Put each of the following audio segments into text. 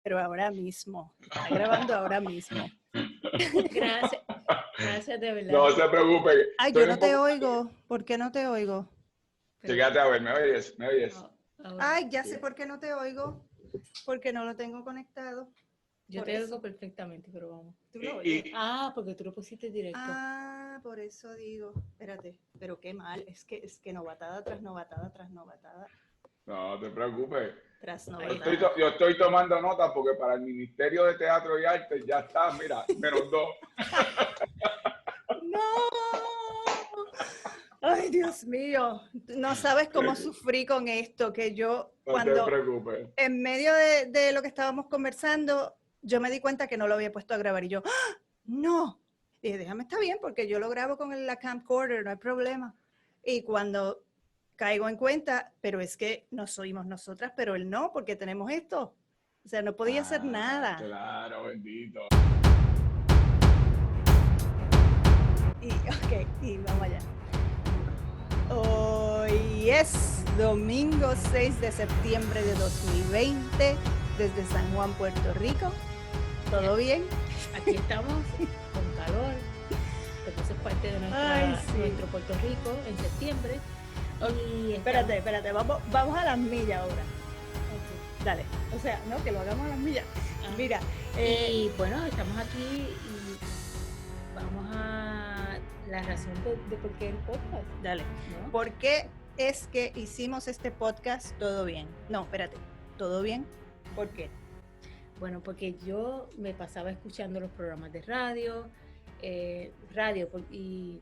pero ahora mismo. Está grabando ahora mismo. Gracias de verdad. No se preocupe. Ay, yo no te oigo. ¿Por qué no te oigo? Fíjate, a ver, ¿me oyes? ¿Me oyes? Ay, ya sé por qué no te oigo. Porque no lo tengo conectado. Yo te oigo perfectamente, pero vamos. ¿Tú lo oyes? Porque tú lo pusiste directo. Ah, por eso digo. Espérate, pero qué mal. Es que novatada tras novatada tras novatada. No te preocupes. Tras novatada. Yo estoy tomando nota porque para el Ministerio de Teatro y Arte ya está, mira, -2. ¡No! Ay, Dios mío. No sabes cómo sufrí con esto, que yo No te preocupes. En medio de lo que estábamos conversando, yo me di cuenta que no lo había puesto a grabar y yo, ¡ah! ¡No! Y dije, déjame, está bien, porque yo lo grabo con la camcorder, no hay problema. Y cuando caigo en cuenta, pero es que nos oímos nosotras, pero él no, porque tenemos esto. O sea, no podía hacer nada. Claro, bendito. Y vamos allá. Hoy es domingo 6 de septiembre de 2020, desde San Juan, Puerto Rico. ¿Todo bien? Aquí estamos con calor, porque eso es parte de nuestro Puerto Rico en septiembre. Y espérate, vamos a las millas ahora. Okay. Dale, o sea, no, que lo hagamos a las millas. Mira. Y bueno, estamos aquí y vamos a la razón de por qué el podcast. Dale. ¿No? ¿Por qué es que hicimos este podcast Todo Bien? No, espérate, ¿Todo Bien? ¿Por qué? Bueno, porque yo me pasaba escuchando los programas de radio y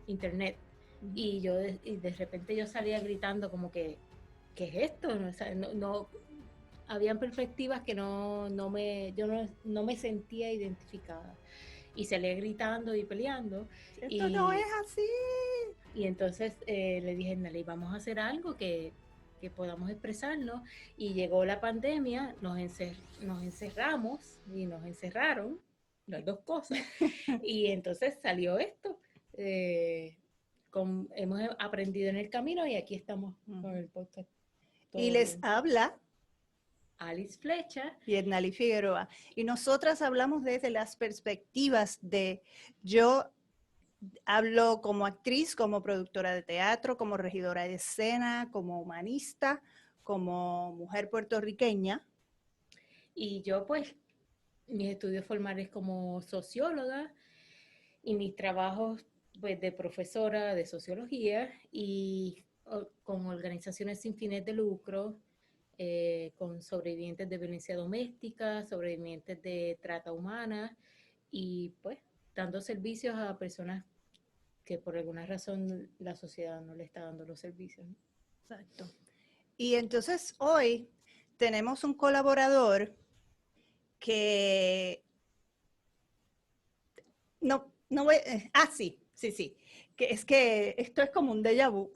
internet. Uh-huh. Y de repente yo salía gritando como que, ¿qué es esto? O sea, no habían perspectivas que yo no me sentía identificada. Y salía gritando y peleando. Esto no es así. Y entonces le dije, Nelly, vamos a hacer algo que podamos expresarnos. Y llegó la pandemia, nos encerramos y nos encerraron, las dos cosas. Y entonces salió esto. Hemos aprendido en el camino y aquí estamos con el podcast. Y les habla Alice Flecha y Ednali Figueroa. Y nosotras hablamos desde las perspectivas de yo hablo como actriz, como productora de teatro, como regidora de escena, como humanista, como mujer puertorriqueña. Y yo pues, mis estudios formales como socióloga y mis trabajos pues de profesora de sociología y con organizaciones sin fines de lucro, con sobrevivientes de violencia doméstica, sobrevivientes de trata humana y pues dando servicios a personas que por alguna razón la sociedad no le está dando los servicios. Exacto. Y entonces hoy tenemos un colaborador que no voy, sí, que es que esto es como un déjà vu.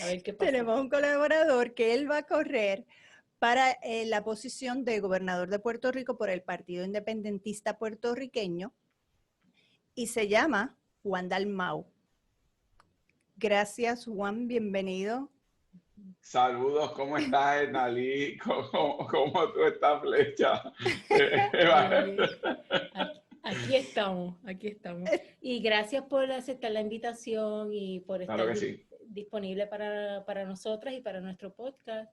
A ver qué pasa. Tenemos un colaborador que él va a correr para la posición de gobernador de Puerto Rico por el Partido Independentista Puertorriqueño y se llama Juan Dalmau. Gracias, Juan, bienvenido. Saludos, ¿cómo estás, Ednali? ¿Cómo tú estás, Flecha? Aquí estamos. Y gracias por aceptar la invitación y por estar disponible para nosotras y para nuestro podcast.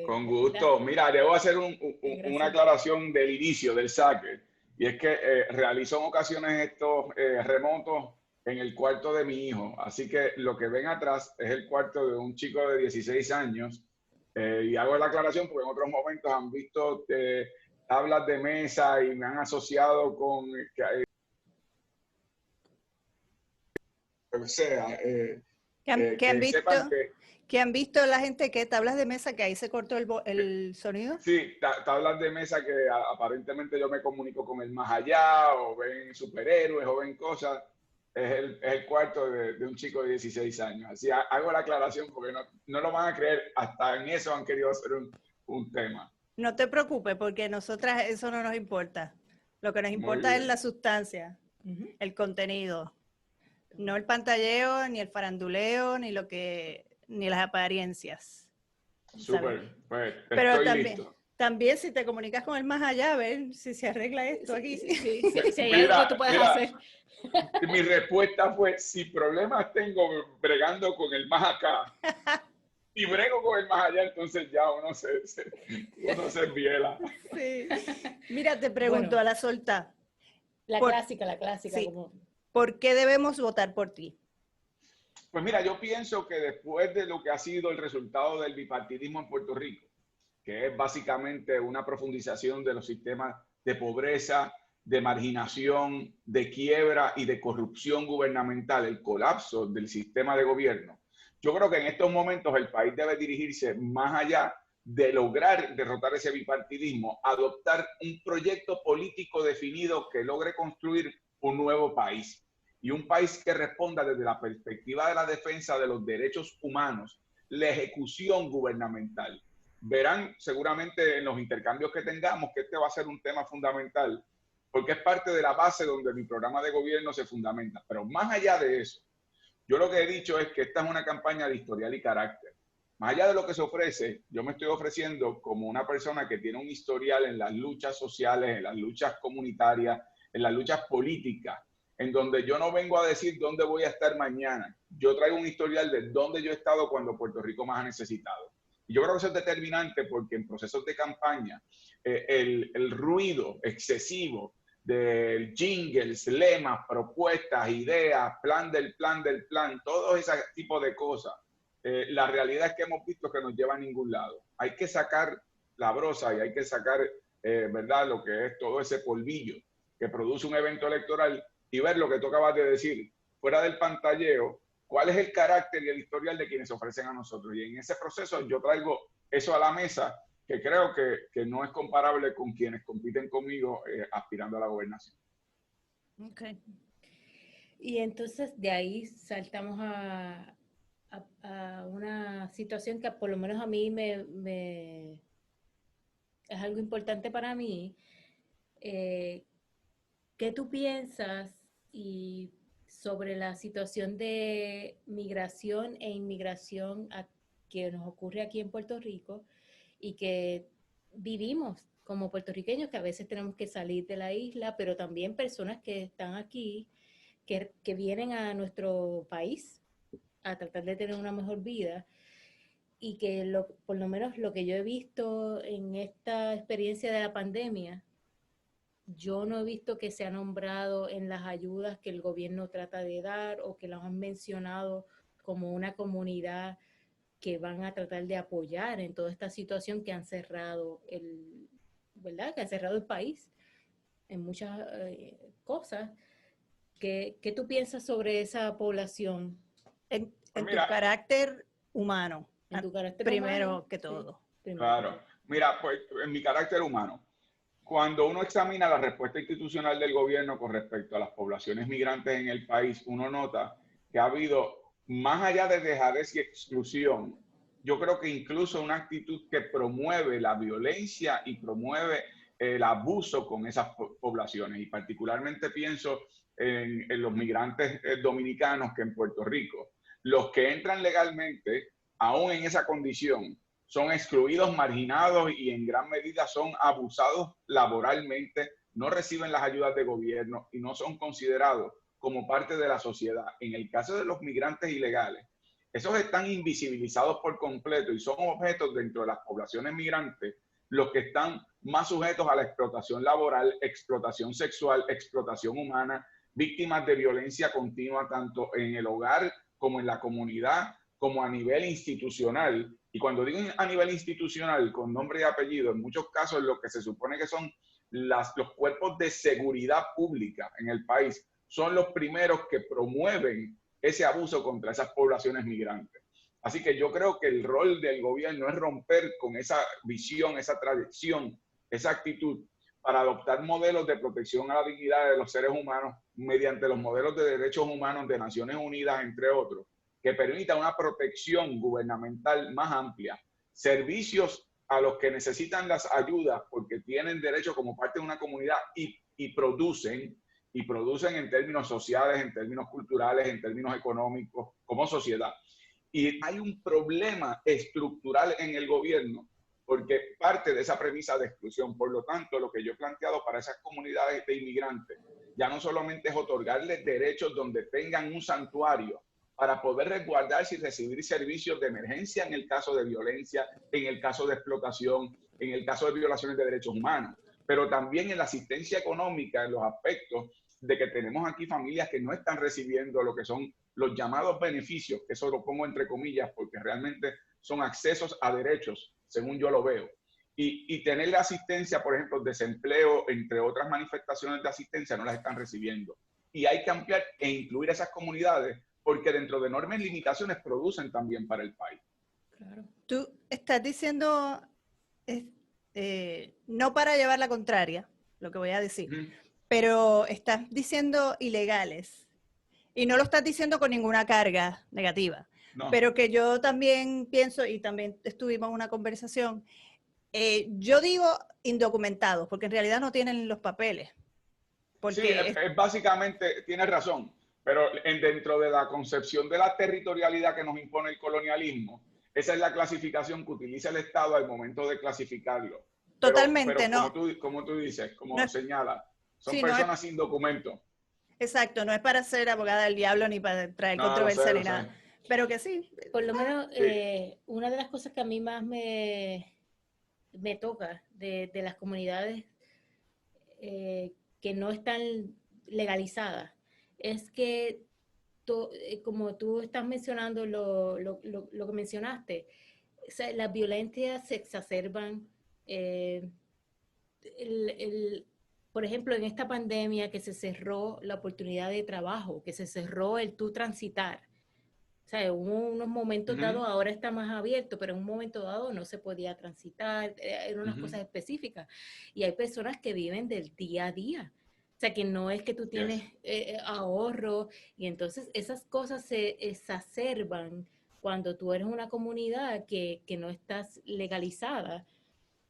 Con gusto. Mira, debo hacer una aclaración del inicio, del saque. Y es que realizo en ocasiones estos remotos en el cuarto de mi hijo. Así que lo que ven atrás es el cuarto de un chico de 16 años. Y hago la aclaración porque en otros momentos han visto tablas de mesa y me han asociado con... ¿Qué han visto la gente? ¿Qué tablas de mesa? Que ahí se cortó el sonido. Sí, tablas de mesa que aparentemente yo me comunico con el más allá, o ven superhéroes, o ven cosas. Es el cuarto de un chico de 16 años. Así hago la aclaración porque no lo van a creer. Hasta en eso han querido hacer un tema. No te preocupes porque nosotras eso no nos importa. Lo que nos importa es la sustancia, el contenido. No el pantalleo, ni el faranduleo, ni las apariencias. Súper, pues pero estoy también, listo. También si te comunicas con el más allá, a ver si se arregla esto aquí. Si hay algo que tú puedas hacer. Mi respuesta fue, si problemas tengo bregando con el más acá y brego con el más allá, entonces ya uno se viela. Sí. Mira, te pregunto a la solta. La clásica. Sí, como... ¿Por qué debemos votar por ti? Pues mira, yo pienso que después de lo que ha sido el resultado del bipartidismo en Puerto Rico, que es básicamente una profundización de los sistemas de pobreza, de marginación, de quiebra y de corrupción gubernamental, el colapso del sistema de gobierno, yo creo que en estos momentos el país debe dirigirse más allá de lograr derrotar ese bipartidismo, adoptar un proyecto político definido que logre construir un nuevo país. Y un país que responda desde la perspectiva de la defensa de los derechos humanos, la ejecución gubernamental. Verán seguramente en los intercambios que tengamos que este va a ser un tema fundamental, porque es parte de la base donde mi programa de gobierno se fundamenta. Pero más allá de eso, yo lo que he dicho es que esta es una campaña de historial y carácter. Más allá de lo que se ofrece, yo me estoy ofreciendo como una persona que tiene un historial en las luchas sociales, en las luchas comunitarias, en las luchas políticas, en donde yo no vengo a decir dónde voy a estar mañana. Yo traigo un historial de dónde yo he estado cuando Puerto Rico más ha necesitado. Y yo creo que eso es determinante porque en procesos de campaña, el ruido excesivo de jingles, lemas, propuestas, ideas, plan, todo ese tipo de cosas, la realidad es que hemos visto que nos lleva a ningún lado. Hay que sacar la brosa y hay que sacar, ¿verdad?, lo que es todo ese polvillo que produce un evento electoral y ver lo que tú acabas de decir, fuera del pantalleo, cuál es el carácter y el historial de quienes se ofrecen a nosotros. Y en ese proceso yo traigo eso a la mesa, que creo que no es comparable con quienes compiten conmigo aspirando a la gobernación. Okay. Y entonces de ahí saltamos a una situación que por lo menos a mí es algo importante para mí. ¿Qué tú piensas sobre la situación de migración e inmigración que nos ocurre aquí en Puerto Rico y que vivimos como puertorriqueños, que a veces tenemos que salir de la isla, pero también personas que están aquí, que vienen a nuestro país a tratar de tener una mejor vida y que por lo menos lo que yo he visto en esta experiencia de la pandemia, yo no he visto que se ha nombrado en las ayudas que el gobierno trata de dar o que las han mencionado como una comunidad que van a tratar de apoyar en toda esta situación que han cerrado ¿verdad? Que han cerrado el país en muchas cosas. ¿Qué tú piensas sobre esa población? En tu carácter humano. En tu carácter primero humano, que todo. Sí, claro. Mira, pues en mi carácter humano, cuando uno examina la respuesta institucional del gobierno con respecto a las poblaciones migrantes en el país, uno nota que ha habido, más allá de dejadez y exclusión, yo creo que incluso una actitud que promueve la violencia y promueve el abuso con esas poblaciones. Y particularmente pienso en los migrantes dominicanos que en Puerto Rico, los que entran legalmente, aún en esa condición, son excluidos, marginados y en gran medida son abusados laboralmente, no reciben las ayudas de gobierno y no son considerados como parte de la sociedad. En el caso de los migrantes ilegales, esos están invisibilizados por completo y son objetos dentro de las poblaciones migrantes los que están más sujetos a la explotación laboral, explotación sexual, explotación humana, víctimas de violencia continua tanto en el hogar como en la comunidad, como a nivel institucional. Y cuando digo a nivel institucional, con nombre y apellido, en muchos casos lo que se supone que son los cuerpos de seguridad pública en el país son los primeros que promueven ese abuso contra esas poblaciones migrantes. Así que yo creo que el rol del gobierno es romper con esa visión, esa tradición, esa actitud para adoptar modelos de protección a la dignidad de los seres humanos mediante los modelos de derechos humanos de Naciones Unidas, entre otros, que permita una protección gubernamental más amplia, servicios a los que necesitan las ayudas porque tienen derecho como parte de una comunidad y producen en términos sociales, en términos culturales, en términos económicos, como sociedad. Y hay un problema estructural en el gobierno porque parte de esa premisa de exclusión. Por lo tanto, lo que yo he planteado para esas comunidades de inmigrantes ya no solamente es otorgarles derechos donde tengan un santuario para poder resguardarse y recibir servicios de emergencia en el caso de violencia, en el caso de explotación, en el caso de violaciones de derechos humanos, pero también en la asistencia económica, en los aspectos de que tenemos aquí familias que no están recibiendo lo que son los llamados beneficios, que eso lo pongo entre comillas porque realmente son accesos a derechos, según yo lo veo. Y tener la asistencia, por ejemplo, desempleo, entre otras manifestaciones de asistencia, no las están recibiendo. Y hay que ampliar e incluir a esas comunidades porque dentro de enormes limitaciones producen también para el país. Claro. Tú estás diciendo, no para llevar la contraria, lo que voy a decir, pero estás diciendo ilegales y no lo estás diciendo con ninguna carga negativa, no. Pero que yo también pienso, y también estuvimos en una conversación, yo digo indocumentados, porque en realidad no tienen los papeles. Porque sí, es básicamente, tienes razón, pero dentro de la concepción de la territorialidad que nos impone el colonialismo, esa es la clasificación que utiliza el Estado al momento de clasificarlo. Totalmente, pero no. Como tú dices, como no señala, son sí, personas no es, sin documento. Exacto, no es para ser abogada del diablo ni para traer controversia ni nada. Pero que sí. Por lo menos, una de las cosas que a mí más me toca de las comunidades que no están legalizadas es que, como tú estás mencionando lo que mencionaste, o sea, las violencias se exacerban. Por ejemplo, en esta pandemia que se cerró la oportunidad de trabajo, que se cerró el tú transitar. O sea, hubo unos momentos dados, ahora está más abierto, pero en un momento dado no se podía transitar, eran unas cosas específicas. Y hay personas que viven del día a día. O sea, que no es que tú tienes ahorro, y entonces esas cosas se exacerban cuando tú eres una comunidad que no estás legalizada.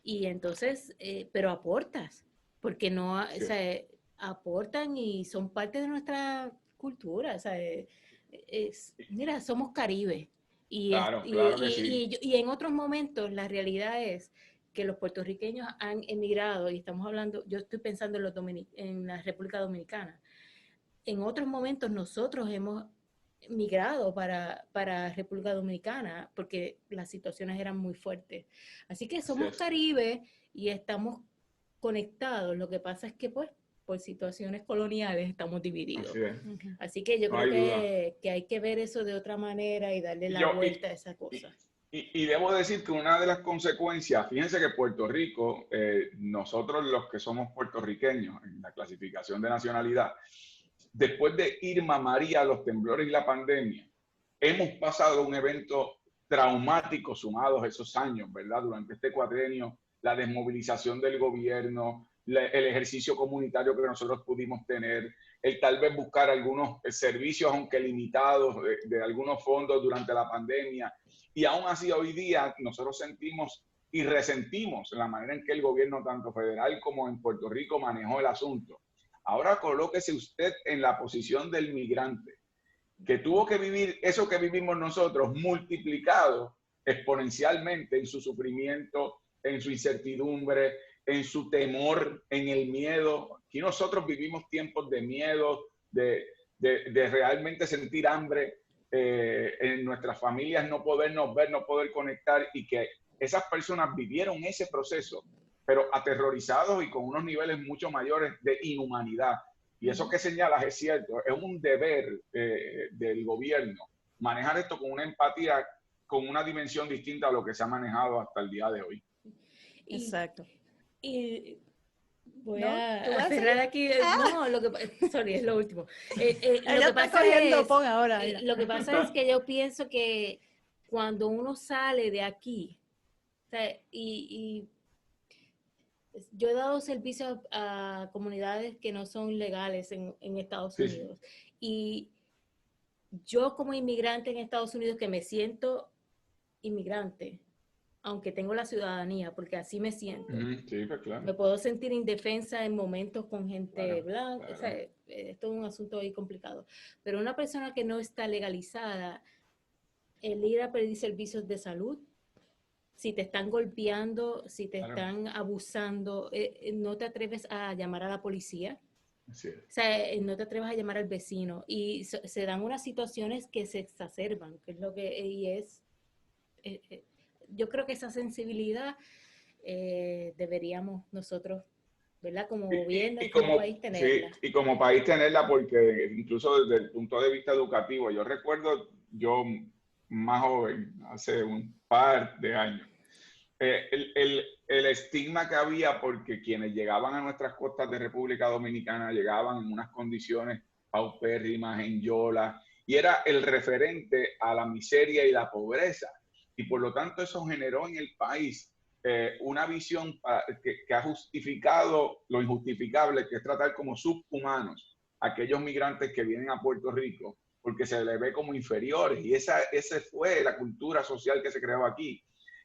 Y entonces, pero aportas, porque no, o sea, aportan y son parte de nuestra cultura, o sea, mira, somos Caribe. Y, claro que sí. Y en otros momentos la realidad es que los puertorriqueños han emigrado, y estamos hablando, yo estoy pensando en la República Dominicana. En otros momentos nosotros hemos migrado para República Dominicana porque las situaciones eran muy fuertes. Así que somos Caribe y estamos conectados. Lo que pasa es que pues por situaciones coloniales estamos divididos. Así que yo creo que hay que ver eso de otra manera y darle la vuelta a esa cosa. Y debo decir que una de las consecuencias, fíjense que Puerto Rico, nosotros los que somos puertorriqueños en la clasificación de nacionalidad, después de Irma, María, los temblores y la pandemia, hemos pasado un evento traumático sumados esos años, ¿verdad? Durante este cuatrienio, la desmovilización del gobierno, el ejercicio comunitario que nosotros pudimos tener, el tal vez buscar algunos servicios, aunque limitados, de algunos fondos durante la pandemia. Y aún así hoy día nosotros sentimos y resentimos la manera en que el gobierno, tanto federal como en Puerto Rico, manejó el asunto. Ahora colóquese usted en la posición del migrante, que tuvo que vivir eso que vivimos nosotros multiplicado exponencialmente en su sufrimiento, en su incertidumbre, en su temor, en el miedo. Aquí nosotros vivimos tiempos de miedo, de realmente sentir hambre, en nuestras familias no podernos ver, no poder conectar, y que esas personas vivieron ese proceso, pero aterrorizados y con unos niveles mucho mayores de inhumanidad. Y eso que señalas es cierto, es un deber del gobierno manejar esto con una empatía, con una dimensión distinta a lo que se ha manejado hasta el día de hoy. Exacto. Y voy a cerrar aquí. No, sorry, es lo último. Lo que pasa es que yo pienso que cuando uno sale de aquí, o sea, y yo he dado servicios a comunidades que no son legales en Estados Unidos. Y yo como inmigrante en Estados Unidos, que me siento inmigrante, aunque tengo la ciudadanía, porque así me siento. Pues claro. Me puedo sentir indefensa en momentos con gente blanca. O sea, esto es un asunto ahí complicado. Pero una persona que no está legalizada, el ir a pedir servicios de salud, si te están golpeando, si te Claro. están abusando, no te atreves a llamar a la policía. Sí. O sea, no te atreves a llamar al vecino. Y se dan unas situaciones que se exacerban, que es lo que y es. Yo creo que esa sensibilidad deberíamos nosotros, ¿verdad? Como gobierno y como país tenerla. Sí, y como país tenerla, porque incluso desde el punto de vista educativo, yo recuerdo, yo más joven, hace un par de años, el estigma que había porque quienes llegaban a nuestras costas de República Dominicana llegaban en unas condiciones paupérrimas, en yola, y era el referente a la miseria y la pobreza. Y por lo tanto eso generó en el país una visión que ha justificado lo injustificable, que es tratar como subhumanos a aquellos migrantes que vienen a Puerto Rico, porque se les ve como inferiores. Y esa fue la cultura social que se creó aquí.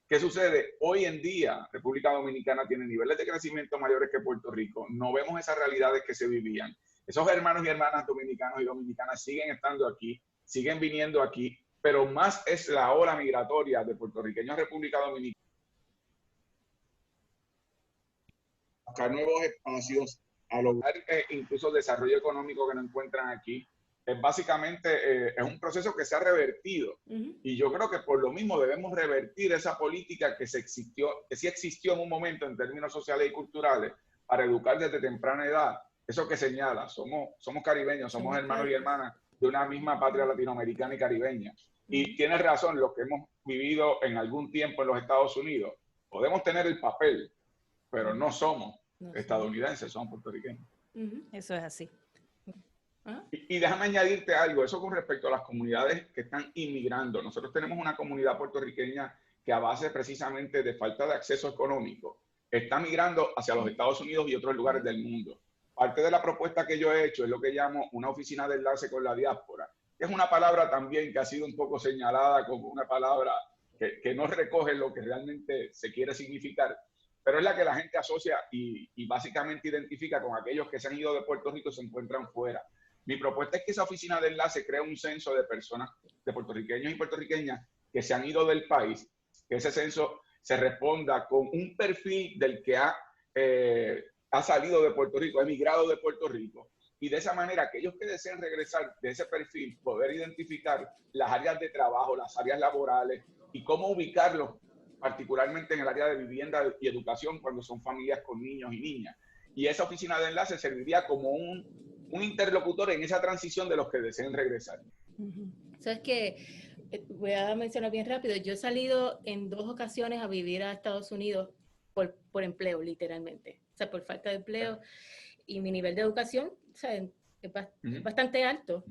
¿Qué sucede? Hoy en día, República Dominicana tiene niveles de crecimiento mayores que Puerto Rico. No vemos esas realidades que se vivían. Esos hermanos y hermanas dominicanos y dominicanas siguen estando aquí, siguen viniendo aquí, pero más es la ola migratoria de puertorriqueños a República Dominicana. Buscar nuevos espacios, a lograr incluso desarrollo económico que no encuentran aquí. Es básicamente es un proceso que se ha revertido. Y yo creo que por lo mismo debemos revertir esa política que sí existió en un momento en términos sociales y culturales para educar desde temprana edad. Eso que señala, somos caribeños, somos hermanos y hermanas de una misma patria latinoamericana y caribeña. Y tienes razón, los que hemos vivido en algún tiempo en los Estados Unidos, podemos tener el papel, pero no somos estadounidenses, somos puertorriqueños. Eso es así. Y déjame añadirte algo, eso con respecto a las comunidades que están inmigrando. Nosotros tenemos una comunidad puertorriqueña que a base precisamente de falta de acceso económico está migrando hacia los Estados Unidos y otros lugares del mundo. Parte de la propuesta que yo he hecho es lo que llamo una oficina de enlace con la diáspora, que es una palabra también que ha sido un poco señalada como una palabra que no recoge lo que realmente se quiere significar, pero es la que la gente asocia y básicamente identifica con aquellos que se han ido de Puerto Rico y se encuentran fuera. Mi propuesta es que esa oficina de enlace cree un censo de personas, de puertorriqueños y puertorriqueñas que se han ido del país, que ese censo se responda con un perfil del que ha salido de Puerto Rico, ha emigrado de Puerto Rico, y de esa manera aquellos que deseen regresar de ese perfil, poder identificar las áreas de trabajo, las áreas laborales y cómo ubicarlos, particularmente en el área de vivienda y educación cuando son familias con niños y niñas. Y esa oficina de enlace serviría como un interlocutor en esa transición de los que deseen regresar. Sabes que voy a mencionar bien rápido, yo he salido en 2 ocasiones a vivir a Estados Unidos por empleo, literalmente. O sea, por falta de empleo. Y mi nivel de educación, o sea, es bastante alto.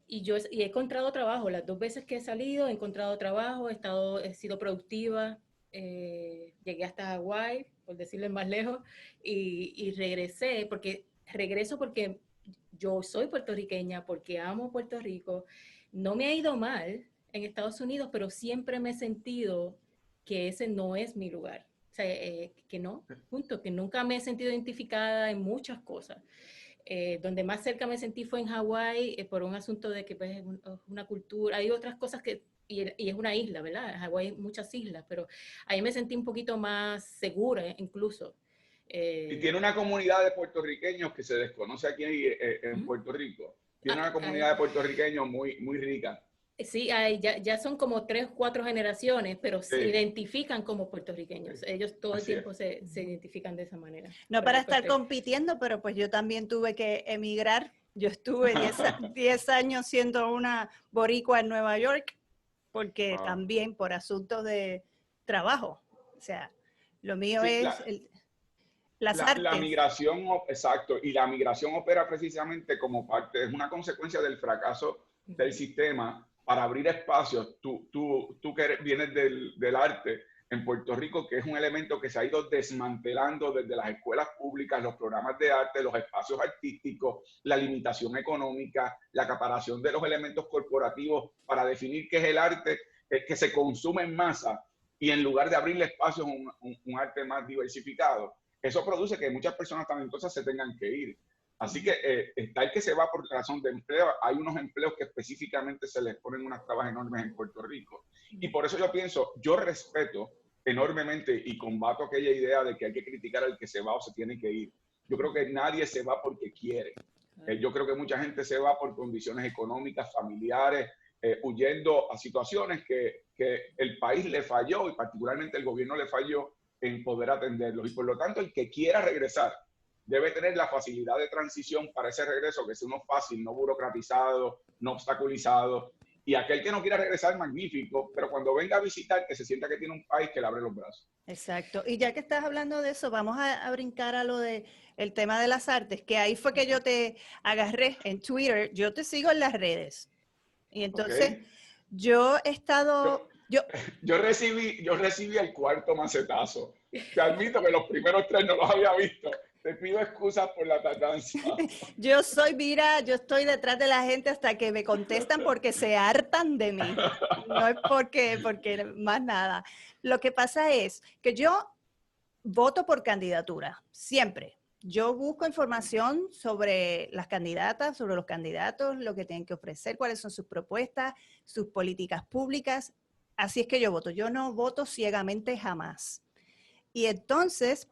Y he encontrado trabajo. Las 2 veces que he salido, he encontrado trabajo, he sido productiva. Llegué hasta Hawái, por decirlo más lejos, y regreso porque yo soy puertorriqueña, porque amo Puerto Rico. No me ha ido mal en Estados Unidos, pero siempre me he sentido que ese no es mi lugar. O sea, que no, punto, que nunca me he sentido identificada en muchas cosas. Donde más cerca me sentí fue en Hawái, por un asunto de que pues, es una cultura, hay otras cosas que, y es una isla, ¿verdad? En Hawái hay muchas islas, pero ahí me sentí un poquito más segura incluso. Y tiene una comunidad de puertorriqueños que se desconoce aquí en Puerto Rico. Tiene una comunidad de puertorriqueños muy, muy rica. Sí, ya son como 3 o 4 generaciones, pero se identifican como puertorriqueños. Ellos todo el tiempo se identifican de esa manera. No para estar compitiendo, pero pues yo también tuve que emigrar. Yo estuve 10 años siendo una boricua en Nueva York, porque también por asuntos de trabajo. O sea, lo mío es las artes. La migración, exacto, y la migración opera precisamente como parte, es una consecuencia del fracaso del sistema para abrir espacios. Tú que vienes del arte en Puerto Rico, que es un elemento que se ha ido desmantelando desde las escuelas públicas, los programas de arte, los espacios artísticos, la limitación económica, la acaparación de los elementos corporativos para definir qué es el arte que se consume en masa, y en lugar de abrirle espacios a un arte más diversificado. Eso produce que muchas personas talentosas se tengan que ir. Así que está el que se va por razón de empleo. Hay unos empleos que específicamente se les ponen unas trabas enormes en Puerto Rico. Y por eso yo pienso, yo respeto enormemente y combato aquella idea de que hay que criticar al que se va o se tiene que ir. Yo creo que nadie se va porque quiere. Yo creo que mucha gente se va por condiciones económicas, familiares, huyendo a situaciones que el país le falló y particularmente el gobierno le falló en poder atenderlos. Y por lo tanto, el que quiera regresar debe tener la facilidad de transición para ese regreso, que sea uno fácil, no burocratizado, no obstaculizado. Y aquel que no quiera regresar, magnífico, pero cuando venga a visitar, que se sienta que tiene un país que le abre los brazos. Exacto. Y ya que estás hablando de eso, vamos a brincar a lo de el tema de las artes, que ahí fue que yo te agarré en Twitter. Yo te sigo en las redes. Y entonces yo he estado... Yo recibí el cuarto macetazo. Te admito que los primeros 3 no los había visto. Te pido excusas por la tardanza. Yo estoy detrás de la gente hasta que me contestan porque se hartan de mí. No es porque más nada. Lo que pasa es que yo voto por candidatura, siempre. Yo busco información sobre las candidatas, sobre los candidatos, lo que tienen que ofrecer, cuáles son sus propuestas, sus políticas públicas. Así es que yo voto. Yo no voto ciegamente jamás. Y entonces,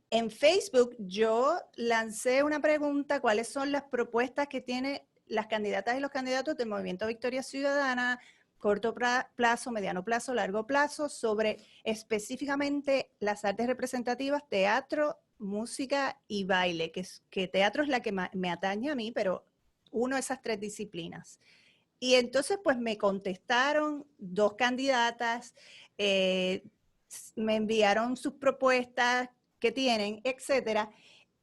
en Facebook yo lancé una pregunta: ¿cuáles son las propuestas que tienen las candidatas y los candidatos del Movimiento Victoria Ciudadana, corto plazo, mediano plazo, largo plazo, sobre específicamente las artes representativas, teatro, música y baile, que teatro es la que me atañe a mí, pero uno de esas 3 disciplinas. Y entonces pues me contestaron 2 candidatas, me enviaron sus propuestas que tienen, etcétera,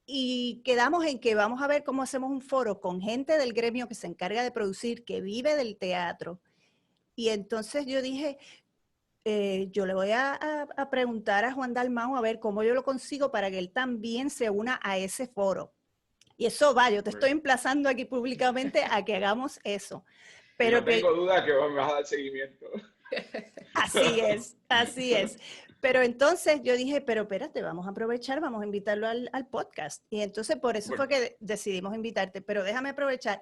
y quedamos en que vamos a ver cómo hacemos un foro con gente del gremio que se encarga de producir, que vive del teatro. Y entonces yo dije, yo le voy a preguntar a Juan Dalmau a ver cómo yo lo consigo para que él también se una a ese foro. Y eso va, yo te estoy emplazando aquí públicamente a que hagamos eso. Pero no tengo duda que me vas a dar seguimiento. Así es, así es. Pero entonces yo dije, pero espérate, vamos a aprovechar, vamos a invitarlo al podcast. Y entonces por eso fue que decidimos invitarte. Pero déjame aprovechar.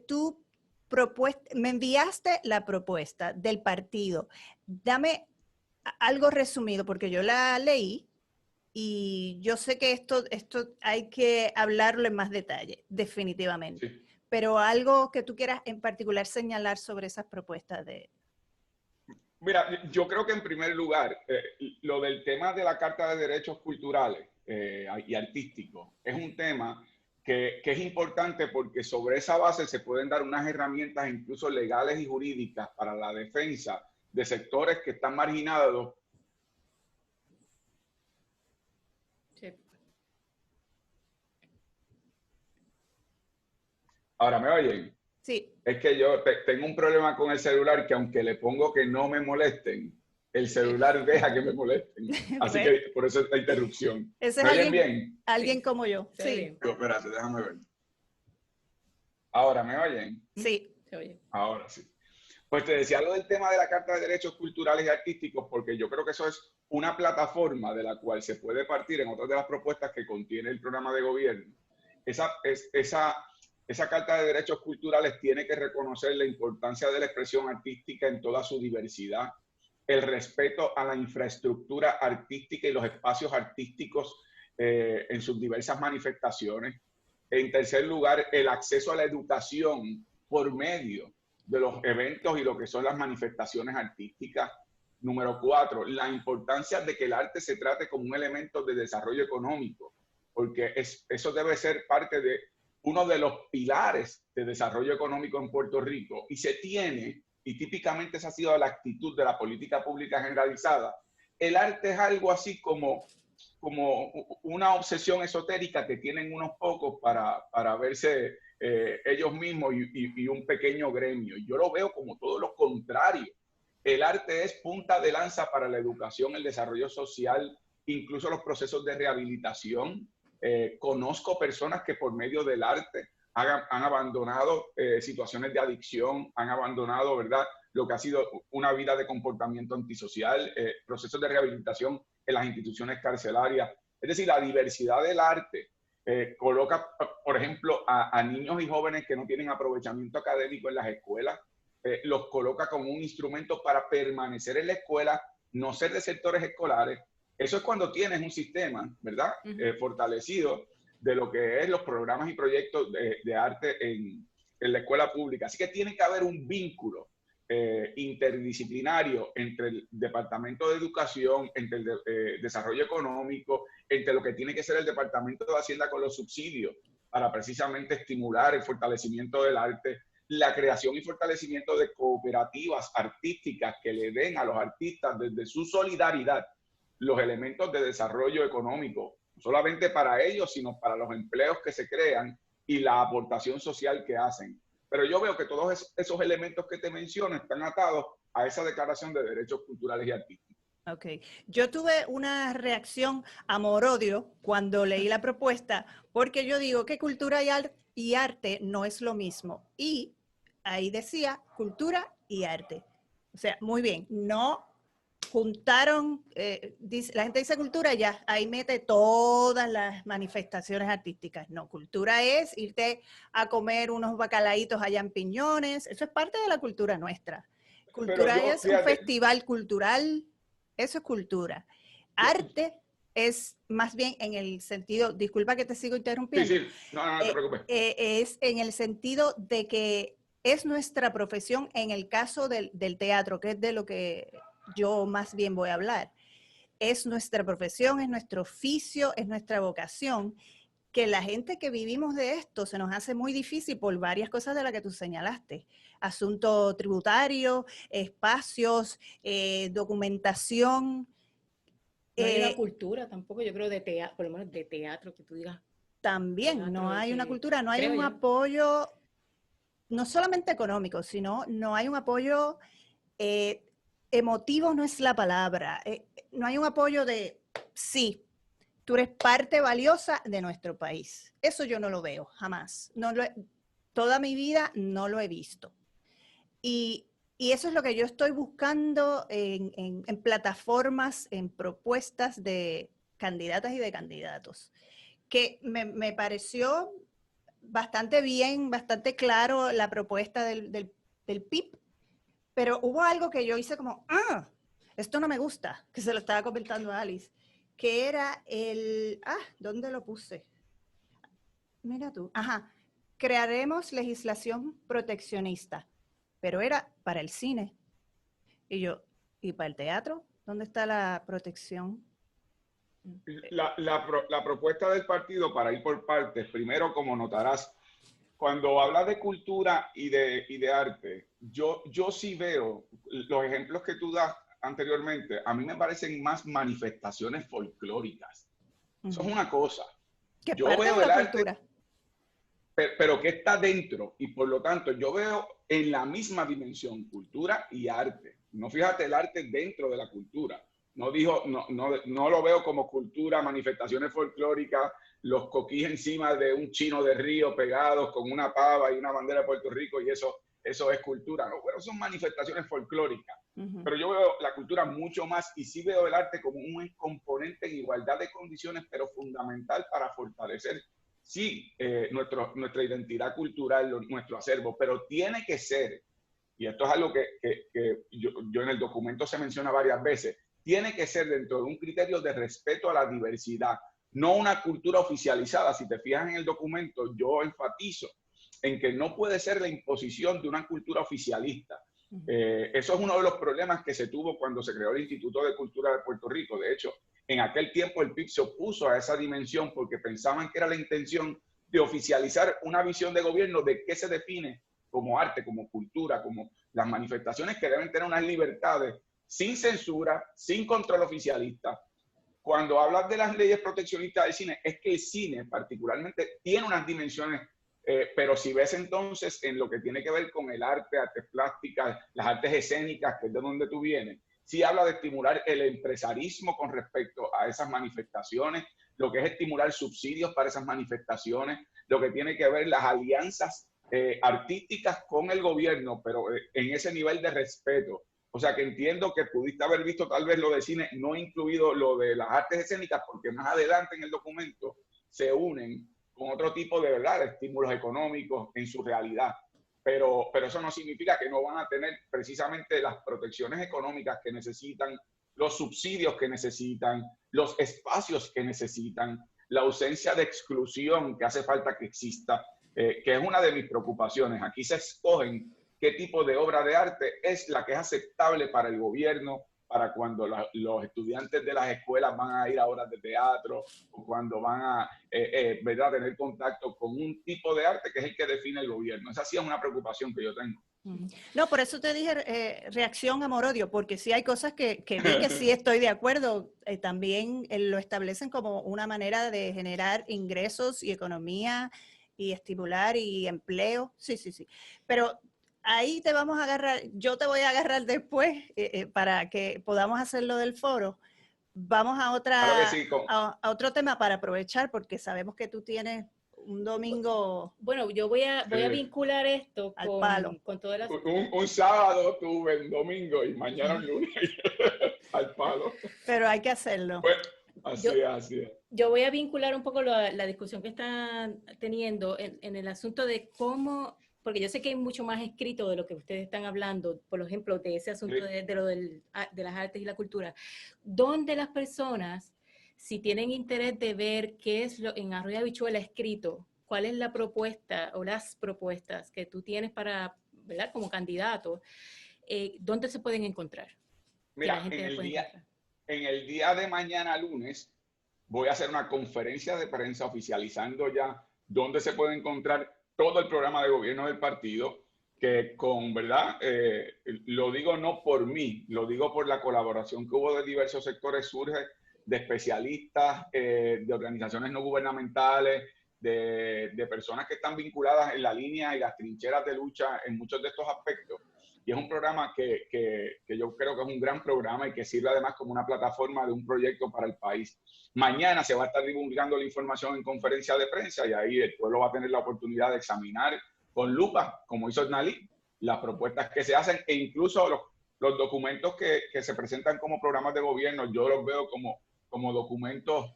Tú me enviaste la propuesta del partido. Dame algo resumido, porque yo la leí y yo sé que esto hay que hablarlo en más detalle, definitivamente. Sí. Pero algo que tú quieras en particular señalar sobre esas propuestas de... Mira, yo creo que en primer lugar, lo del tema de la Carta de Derechos Culturales y Artísticos es un tema que es importante porque sobre esa base se pueden dar unas herramientas incluso legales y jurídicas para la defensa de sectores que están marginados. Sí. ¿Ahora me oyen? Sí. Es que yo tengo un problema con el celular que aunque le pongo que no me molesten, el celular deja que me molesten. Así que por eso esta interrupción. Ese ¿Me es oyen bien? Alguien sí. Como yo. Sí. Espérate, déjame ver. ¿Ahora me oyen? Sí. Se oye. Ahora sí. Pues te decía lo del tema de la Carta de Derechos Culturales y Artísticos porque yo creo que eso es una plataforma de la cual se puede partir en otras de las propuestas que contiene el programa de gobierno. Esa Carta de Derechos Culturales tiene que reconocer la importancia de la expresión artística en toda su diversidad, el respeto a la infraestructura artística y los espacios artísticos en sus diversas manifestaciones. En tercer lugar, el acceso a la educación por medio de los eventos y lo que son las manifestaciones artísticas. Número 4, la importancia de que el arte se trate como un elemento de desarrollo económico, porque eso debe ser parte de uno de los pilares de desarrollo económico en Puerto Rico y se tiene, y típicamente esa ha sido la actitud de la política pública generalizada, el arte es algo así como una obsesión esotérica que tienen unos pocos para verse ellos mismos y un pequeño gremio. Yo lo veo como todo lo contrario. El arte es punta de lanza para la educación, el desarrollo social, incluso los procesos de rehabilitación. Conozco personas que por medio del arte han abandonado situaciones de adicción, han abandonado, ¿verdad?, lo que ha sido una vida de comportamiento antisocial, procesos de rehabilitación en las instituciones carcelarias. Es decir, la diversidad del arte coloca, por ejemplo, a niños y jóvenes que no tienen aprovechamiento académico en las escuelas, los coloca como un instrumento para permanecer en la escuela no ser de sectores escolares. Eso es cuando tienes un sistema, ¿verdad? Fortalecido de lo que es los programas y proyectos de arte en la escuela pública. Así que tiene que haber un vínculo interdisciplinario entre el Departamento de Educación, entre el Desarrollo Económico, entre lo que tiene que ser el Departamento de Hacienda con los subsidios, para precisamente estimular el fortalecimiento del arte, la creación y fortalecimiento de cooperativas artísticas que le den a los artistas desde su solidaridad los elementos de desarrollo económico, no solamente para ellos, sino para los empleos que se crean y la aportación social que hacen. Pero yo veo que todos esos elementos que te menciono están atados a esa Declaración de Derechos Culturales y Artísticos. Ok. Yo tuve una reacción amor-odio cuando leí la propuesta, porque yo digo que cultura y arte no es lo mismo. Y ahí decía cultura y arte. O sea, muy bien, no juntaron, la gente dice cultura, ya ahí mete todas las manifestaciones artísticas. No, cultura es irte a comer unos bacalaitos allá en Piñones, eso es parte de la cultura nuestra. Cultura es un festival cultural, eso es cultura. Arte es más bien en el sentido, disculpa que te sigo interrumpiendo. Sí, no te preocupes. Es en el sentido de que es nuestra profesión en el caso del teatro, que es de lo que yo más bien voy a hablar. Es nuestra profesión, es nuestro oficio, es nuestra vocación, que la gente que vivimos de esto se nos hace muy difícil por varias cosas de las que tú señalaste. Asunto tributario, espacios, documentación. No hay una cultura tampoco, yo creo, de teatro, por lo menos de teatro, que tú digas. También no hay una cultura, no hay un apoyo, no solamente económico, sino no hay un apoyo emotivo, no es la palabra. No hay un apoyo de, sí, tú eres parte valiosa de nuestro país. Eso yo no lo veo, jamás. Toda mi vida no lo he visto. Y eso es lo que yo estoy buscando en plataformas, en propuestas de candidatas y de candidatos. Que me pareció bastante bien, bastante claro la propuesta del PIB, pero hubo algo que yo hice como, esto no me gusta, que se lo estaba comentando a Alice, que era ¿dónde lo puse? Mira tú, crearemos legislación proteccionista, pero era para el cine. Y yo, ¿y para el teatro? ¿Dónde está la protección? La propuesta del partido, para ir por partes, primero, como notarás, cuando habla de cultura y de arte, yo sí veo los ejemplos que tú das anteriormente, a mí me parecen más manifestaciones folclóricas. Eso es una cosa. Que yo parte veo de la el cultura. Arte, pero que está dentro, y por lo tanto yo veo en la misma dimensión cultura y arte. No, fíjate, el arte dentro de la cultura. No lo veo como cultura, manifestaciones folclóricas, los coquís encima de un chino de río pegados con una pava y una bandera de Puerto Rico, y eso es cultura. No, bueno, son manifestaciones folclóricas. Pero yo veo la cultura mucho más, y sí veo el arte como un componente en igualdad de condiciones, pero fundamental para fortalecer, sí, nuestra identidad cultural, nuestro acervo, pero tiene que ser, y esto es algo que yo en el documento se menciona varias veces, tiene que ser dentro de un criterio de respeto a la diversidad, no una cultura oficializada. Si te fijas en el documento, yo enfatizo en que no puede ser la imposición de una cultura oficialista. Eso es uno de los problemas que se tuvo cuando se creó el Instituto de Cultura de Puerto Rico. De hecho, en aquel tiempo el PIB se opuso a esa dimensión porque pensaban que era la intención de oficializar una visión de gobierno de qué se define como arte, como cultura, como las manifestaciones que deben tener unas libertades sin censura, sin control oficialista. Cuando hablas de las leyes proteccionistas del cine, es que el cine particularmente tiene unas dimensiones, pero si ves entonces en lo que tiene que ver con el arte, artes plásticas, las artes escénicas, que es de donde tú vienes, sí habla de estimular el empresarismo con respecto a esas manifestaciones, lo que es estimular subsidios para esas manifestaciones, lo que tiene que ver las alianzas artísticas con el gobierno, pero en ese nivel de respeto. O sea que entiendo que pudiste haber visto tal vez lo de cine, no incluido lo de las artes escénicas, porque más adelante en el documento se unen con otro tipo de, ¿verdad?, de estímulos económicos en su realidad. Pero eso no significa que no van a tener precisamente las protecciones económicas que necesitan los subsidios que necesitan, los espacios que necesitan, la ausencia de exclusión que hace falta que exista, que es una de mis preocupaciones. Aquí se escogen qué tipo de obra de arte es la que es aceptable para el gobierno, para cuando los estudiantes de las escuelas van a ir a obras de teatro o cuando van a ¿verdad? Tener contacto con un tipo de arte que es el que define el gobierno. Esa sí es una preocupación que yo tengo. No, por eso te dije reacción amor-odio, porque sí hay cosas que vi que sí estoy de acuerdo. También lo establecen como una manera de generar ingresos y economía y estimular y empleo. Sí. Pero ahí te vamos a agarrar, yo te voy a agarrar después para que podamos hacerlo del foro. Vamos a Claro que sí, a otro tema para aprovechar, porque sabemos que tú tienes un domingo. Bueno, yo voy a vincular esto al palo. Con todas las... Un sábado tuve un domingo y mañana un lunes al palo. Pero hay que hacerlo. Pues, así es. Yo voy a vincular un poco la discusión que están teniendo en el asunto de cómo, porque yo sé que hay mucho más escrito de lo que ustedes están hablando, por ejemplo, de ese asunto Sí. de las artes y la cultura, donde las personas, si tienen interés de ver qué es lo en Arroyo Habichuela escrito, cuál es la propuesta o las propuestas que tú tienes para, ¿verdad? Como candidato, ¿dónde se pueden encontrar? Mira, en el día de mañana lunes voy a hacer una conferencia de prensa oficializando ya dónde se puede encontrar todo el programa de gobierno del partido, que con verdad, lo digo no por mí, lo digo por la colaboración que hubo de diversos sectores, surge de especialistas, de organizaciones no gubernamentales, de personas que están vinculadas en la línea y las trincheras de lucha en muchos de estos aspectos. Y es un programa que yo creo que es un gran programa y que sirve además como una plataforma de un proyecto para el país. Mañana se va a estar divulgando la información en conferencia de prensa y ahí el pueblo va a tener la oportunidad de examinar con lupa, como hizo Nalí, las propuestas que se hacen e incluso los documentos que se presentan como programas de gobierno, yo los veo como documentos,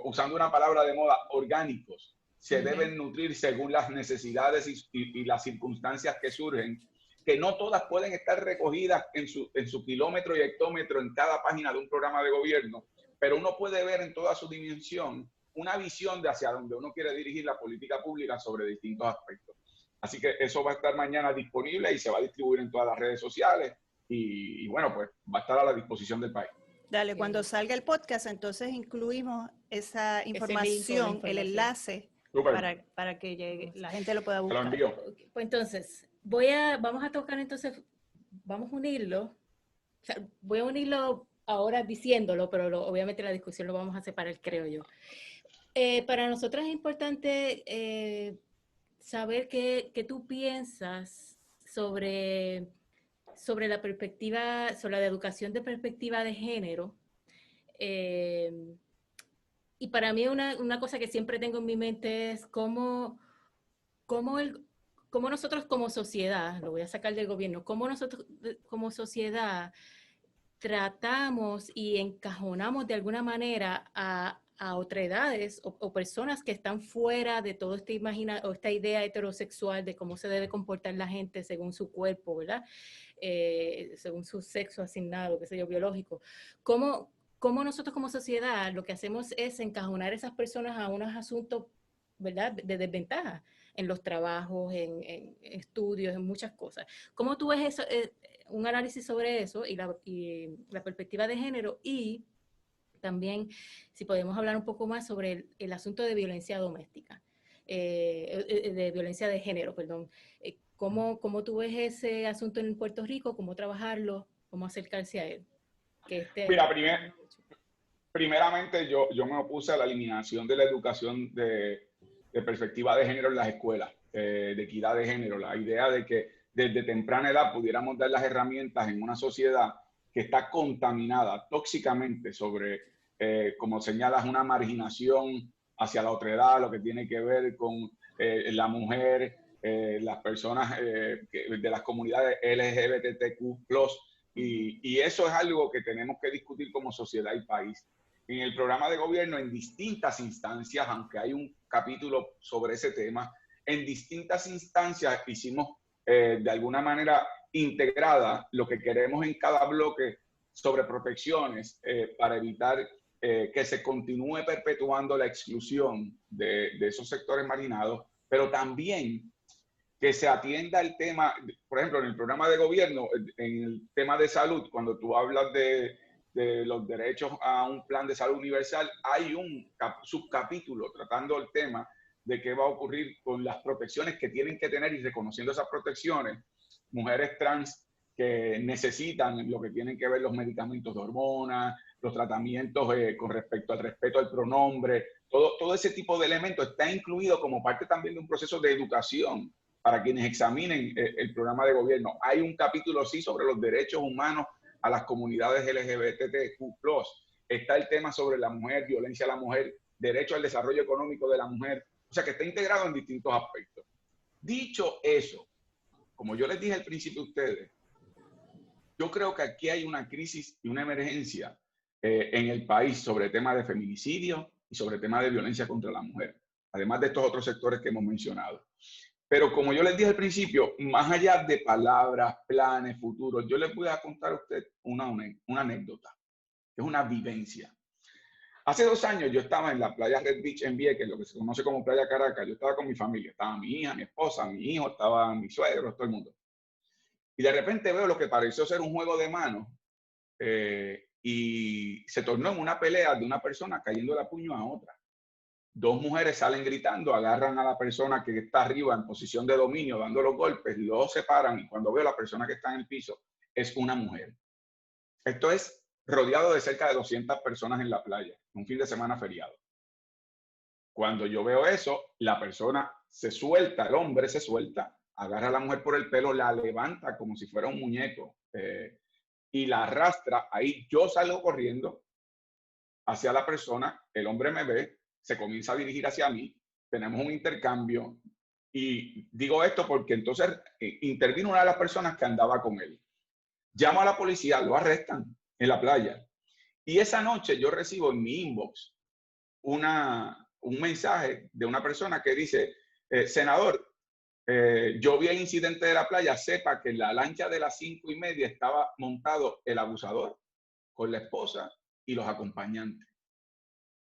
usando una palabra de moda, orgánicos. Se deben nutrir según las necesidades y las circunstancias que surgen, que no todas pueden estar recogidas en su kilómetro y hectómetro en cada página de un programa de gobierno, pero uno puede ver en toda su dimensión una visión de hacia dónde uno quiere dirigir la política pública sobre distintos aspectos. Así que eso va a estar mañana disponible y se va a distribuir en todas las redes sociales y bueno, pues va a estar a la disposición del país. Dale, cuando salga el podcast, entonces incluimos esa información, el enlace, para que llegue, la gente lo pueda buscar. Te lo envío. Pues entonces, vamos a tocar entonces, vamos a unirlo, o sea, voy a unirlo ahora diciéndolo, pero obviamente la discusión lo vamos a separar, creo yo. Para nosotros es importante saber qué tú piensas sobre la perspectiva, sobre la educación de perspectiva de género. Y para mí una cosa que siempre tengo en mi mente es cómo nosotros como sociedad, lo voy a sacar del gobierno, cómo nosotros como sociedad tratamos y encajonamos de alguna manera a otredades o personas que están fuera de todo esta idea heterosexual de cómo se debe comportar la gente según su cuerpo, ¿verdad? Según su sexo asignado, qué sé yo, biológico. ¿Cómo nosotros como sociedad lo que hacemos es encajonar a esas personas a unos asuntos, ¿verdad?, de desventaja en los trabajos, en estudios, en muchas cosas? ¿Cómo tú ves eso, un análisis sobre eso y la perspectiva de género? Y también, si podemos hablar un poco más sobre el asunto de violencia doméstica, de violencia de género, perdón. ¿Cómo tú ves ese asunto en Puerto Rico? ¿Cómo trabajarlo? ¿Cómo acercarse a él? Mira, primeramente yo me opuse a la eliminación de la educación de perspectiva de género en las escuelas, de equidad de género. La idea de que desde temprana edad pudiéramos dar las herramientas en una sociedad que está contaminada tóxicamente sobre, como señalas, una marginación hacia la otredad, lo que tiene que ver con la mujer, las personas de las comunidades LGBTQ+, y eso es algo que tenemos que discutir como sociedad y país. En el programa de gobierno, en distintas instancias, aunque hay un capítulo sobre ese tema, en distintas instancias hicimos de alguna manera integrada lo que queremos en cada bloque sobre protecciones para evitar que se continúe perpetuando la exclusión de esos sectores marginados, pero también que se atienda el tema, por ejemplo, en el programa de gobierno, en el tema de salud, cuando tú hablas de los derechos a un plan de salud universal, hay un subcapítulo tratando el tema de qué va a ocurrir con las protecciones que tienen que tener, y reconociendo esas protecciones, mujeres trans que necesitan lo que tienen que ver los medicamentos de hormonas, los tratamientos con respecto al respeto al pronombre, todo ese tipo de elementos está incluido como parte también de un proceso de educación para quienes examinen el programa de gobierno. Hay un capítulo sí sobre los derechos humanos a las comunidades LGBTQ+. Está el tema sobre la mujer, violencia a la mujer, derecho al desarrollo económico de la mujer. O sea, que está integrado en distintos aspectos. Dicho eso, como yo les dije al principio a ustedes, yo creo que aquí hay una crisis y una emergencia en el país sobre temas de feminicidio y sobre temas de violencia contra la mujer, además de estos otros sectores que hemos mencionado. Pero como yo les dije al principio, más allá de palabras, planes, futuros, yo les voy a contar a usted una anécdota, que es una vivencia. Hace 2 años yo estaba en la playa Red Beach en Vieques, lo que se conoce como Playa Caracas. Yo estaba con mi familia, estaba mi hija, mi esposa, mi hijo, estaba mi suegro, todo el mundo. Y de repente veo lo que pareció ser un juego de manos y se tornó en una pelea de una persona cayendo a puño a otra. 2 mujeres salen gritando, agarran a la persona que está arriba en posición de dominio, dando los golpes, los separan, y cuando veo a la persona que está en el piso, es una mujer. Esto es rodeado de cerca de 200 personas en la playa, un fin de semana feriado. Cuando yo veo eso, la persona se suelta, el hombre se suelta, agarra a la mujer por el pelo, la levanta como si fuera un muñeco y la arrastra. Ahí yo salgo corriendo hacia la persona, el hombre me ve, se comienza a dirigir hacia mí, tenemos un intercambio, y digo esto porque entonces intervino una de las personas que andaba con él. Llamo a la policía, lo arrestan en la playa, y esa noche yo recibo en mi inbox un mensaje de una persona que dice, senador, yo vi el incidente de la playa, sepa que en la lancha de las 5:30 estaba montado el abusador con la esposa y los acompañantes.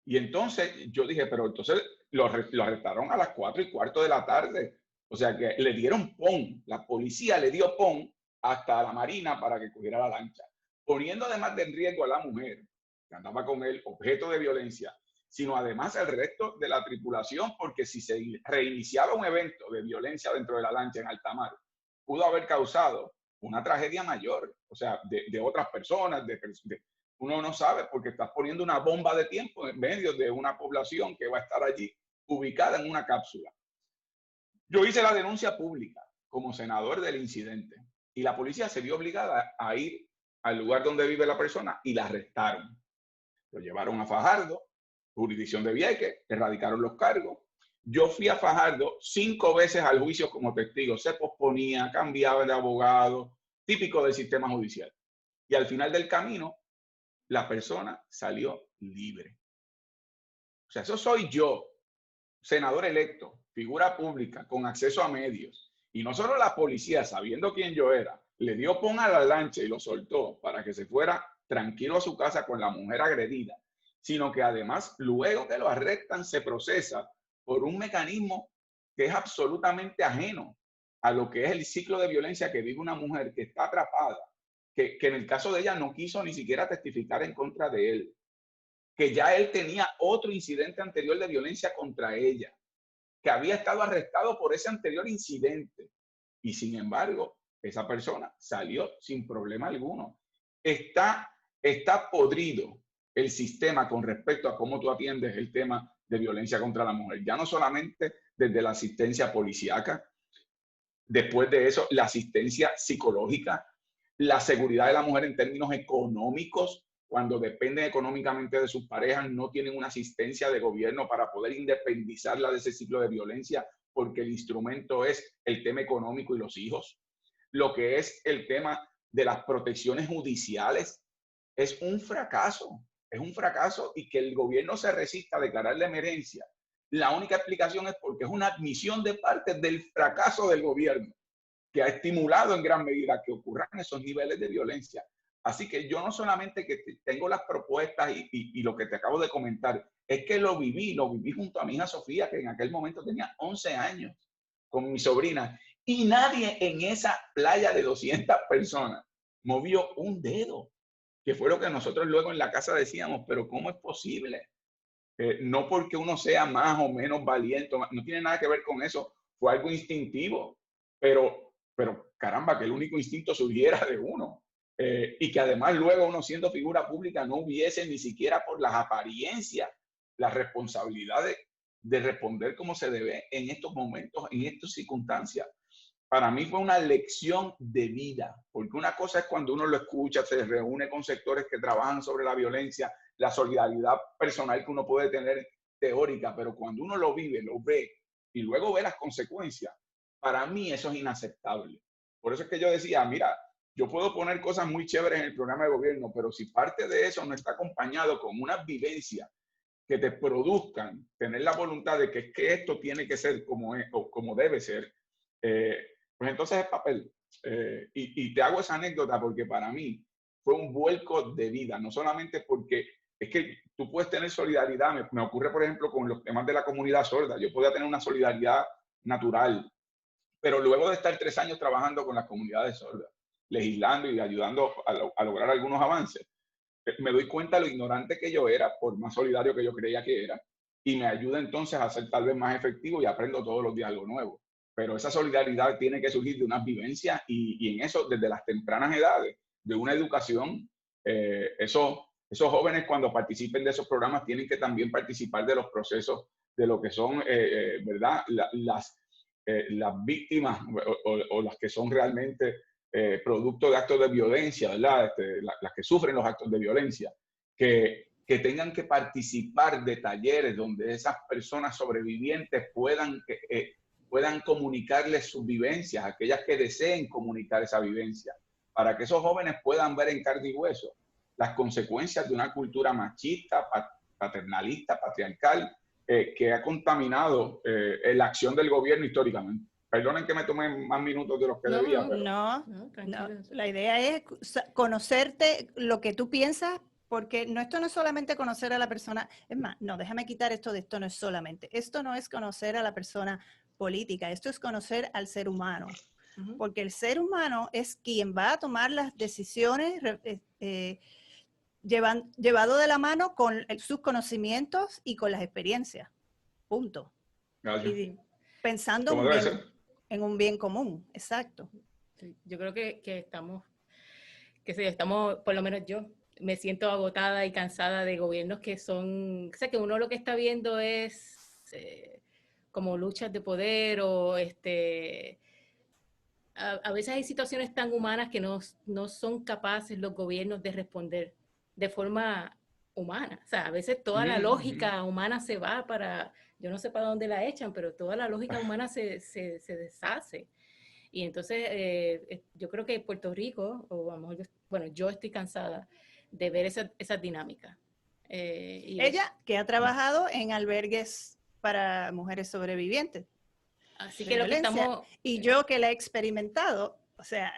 Y entonces yo dije, pero entonces lo arrestaron a las 4:15 de la tarde. O sea que le dieron pon, la policía le dio pon hasta la marina para que cogiera la lancha, poniendo además de en riesgo a la mujer que andaba con él, objeto de violencia, sino además al resto de la tripulación, porque si se reiniciaba un evento de violencia dentro de la lancha en alta mar, pudo haber causado una tragedia mayor, o sea, de otras personas, uno no sabe, porque estás poniendo una bomba de tiempo en medio de una población que va a estar allí ubicada en una cápsula. Yo hice la denuncia pública como senador del incidente y la policía se vio obligada a ir al lugar donde vive la persona y la arrestaron. Lo llevaron a Fajardo, jurisdicción de Vieques, erradicaron los cargos. Yo fui a Fajardo 5 veces al juicio como testigo. Se posponía, cambiaba de abogado, típico del sistema judicial. Y al final del camino, la persona salió libre. O sea, eso soy yo, senador electo, figura pública, con acceso a medios. Y no solo la policía, sabiendo quién yo era, le dio pon a la lancha y lo soltó para que se fuera tranquilo a su casa con la mujer agredida, sino que además, luego que lo arrestan, se procesa por un mecanismo que es absolutamente ajeno a lo que es el ciclo de violencia que vive una mujer que está atrapada, que en el caso de ella no quiso ni siquiera testificar en contra de él, que ya él tenía otro incidente anterior de violencia contra ella, que había estado arrestado por ese anterior incidente, y sin embargo, esa persona salió sin problema alguno. Está podrido el sistema con respecto a cómo tú atiendes el tema de violencia contra la mujer. Ya no solamente desde la asistencia policíaca, después de eso, la asistencia psicológica, la seguridad de la mujer en términos económicos, cuando dependen económicamente de sus parejas, no tienen una asistencia de gobierno para poder independizarla de ese ciclo de violencia, porque el instrumento es el tema económico y los hijos. Lo que es el tema de las protecciones judiciales es un fracaso y que el gobierno se resista a declarar la emergencia. La única explicación es porque es una admisión de parte del fracaso del gobierno, que ha estimulado en gran medida que ocurran esos niveles de violencia. Así que yo no solamente que tengo las propuestas y lo que te acabo de comentar, es que lo viví junto a mi hija Sofía, que en aquel momento tenía 11 años, con mi sobrina, y nadie en esa playa de 200 personas movió un dedo, que fue lo que nosotros luego en la casa decíamos, pero ¿cómo es posible? No porque uno sea más o menos valiente, no tiene nada que ver con eso, fue algo instintivo, pero caramba, que el único instinto surgiera de uno. Y que además luego uno siendo figura pública no hubiese ni siquiera por las apariencias la responsabilidad de responder como se debe en estos momentos, en estas circunstancias. Para mí fue una lección de vida, porque una cosa es cuando uno lo escucha, se reúne con sectores que trabajan sobre la violencia, la solidaridad personal que uno puede tener teórica, pero cuando uno lo vive, lo ve y luego ve las consecuencias, para mí eso es inaceptable. Por eso es que yo decía, mira, yo puedo poner cosas muy chéveres en el programa de gobierno, pero si parte de eso no está acompañado con unas vivencias que te produzcan tener la voluntad de que es que esto tiene que ser como es o como debe ser, pues entonces es papel. Y te hago esa anécdota porque para mí fue un vuelco de vida, no solamente porque es que tú puedes tener solidaridad, me ocurre por ejemplo con los temas de la comunidad sorda, yo podía tener una solidaridad natural, pero luego de estar 3 años trabajando con las comunidades sordas, legislando y ayudando a lograr algunos avances, me doy cuenta de lo ignorante que yo era, por más solidario que yo creía que era, y me ayuda entonces a ser tal vez más efectivo y aprendo todos los días algo nuevo. Pero esa solidaridad tiene que surgir de unas vivencias y en eso desde las tempranas edades, de una educación, esos jóvenes cuando participen de esos programas tienen que también participar de los procesos de lo que son, ¿verdad? Las víctimas o las que son realmente producto de actos de violencia, ¿verdad? Las que sufren los actos de violencia, que tengan que participar de talleres donde esas personas sobrevivientes puedan comunicarles sus vivencias, aquellas que deseen comunicar esa vivencia, para que esos jóvenes puedan ver en carne y hueso las consecuencias de una cultura machista, paternalista, patriarcal, que ha contaminado la acción del gobierno históricamente. Perdonen que me tomé más minutos de los que debía. Pero... No, la idea es conocerte lo que tú piensas, porque esto no es solamente conocer a la persona, es más, no, déjame quitar esto de esto no es solamente, esto no es conocer a la persona política, esto es conocer al ser humano, porque el ser humano es quien va a tomar las decisiones llevado de la mano con sus conocimientos y con las experiencias, punto. Y pensando en un bien común, exacto. Sí, yo creo que estamos, por lo menos yo, me siento agotada y cansada de gobiernos que son, o sea, que uno lo que está viendo es como luchas de poder o a veces hay situaciones tan humanas que no son capaces los gobiernos de responder de forma humana. O sea, a veces toda la lógica humana se va para, yo no sé para dónde la echan, pero toda la lógica humana se deshace. Y entonces yo creo que Puerto Rico, o a lo mejor, bueno, yo estoy cansada de ver esa dinámica. Ella que ha trabajado en albergues para mujeres sobrevivientes. Así que lo que estamos... Y yo que la he experimentado, o sea,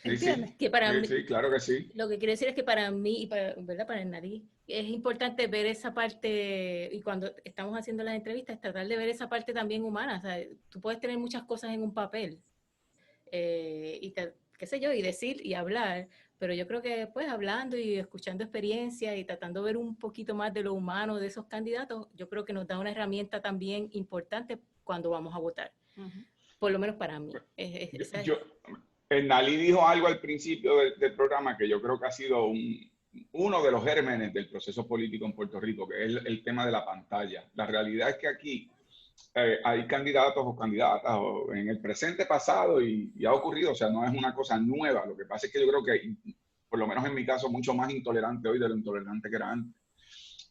¿entiendes? Sí, que para mí, sí, claro que sí. Lo que quiero decir es que para mí, y ¿verdad? Para el nariz, es importante ver esa parte, y cuando estamos haciendo las entrevistas, tratar de ver esa parte también humana. O sea, tú puedes tener muchas cosas en un papel, qué sé yo, y decir y hablar, pero yo creo que pues hablando y escuchando experiencias y tratando de ver un poquito más de lo humano de esos candidatos, yo creo que nos da una herramienta también importante cuando vamos a votar. Por lo menos para mí. Nalí dijo algo al principio del programa que yo creo que ha sido uno de los gérmenes del proceso político en Puerto Rico, que es el tema de la pantalla. La realidad es que aquí hay candidatos o candidatas en el presente, pasado y ha ocurrido, o sea, no es una cosa nueva. Lo que pasa es que yo creo que, por lo menos en mi caso, mucho más intolerante hoy de lo intolerante que era antes.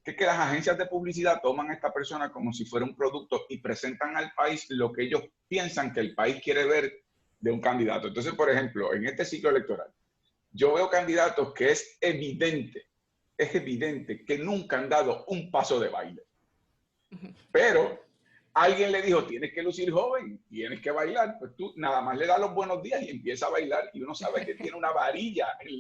Que es que las agencias de publicidad toman a esta persona como si fuera un producto y presentan al país lo que ellos piensan que el país quiere ver de un candidato. Entonces, por ejemplo, en este ciclo electoral, yo veo candidatos que es evidente que nunca han dado un paso de baile. Pero alguien le dijo, tienes que lucir joven, tienes que bailar, pues tú nada más le das los buenos días y empieza a bailar y uno sabe que tiene una varilla en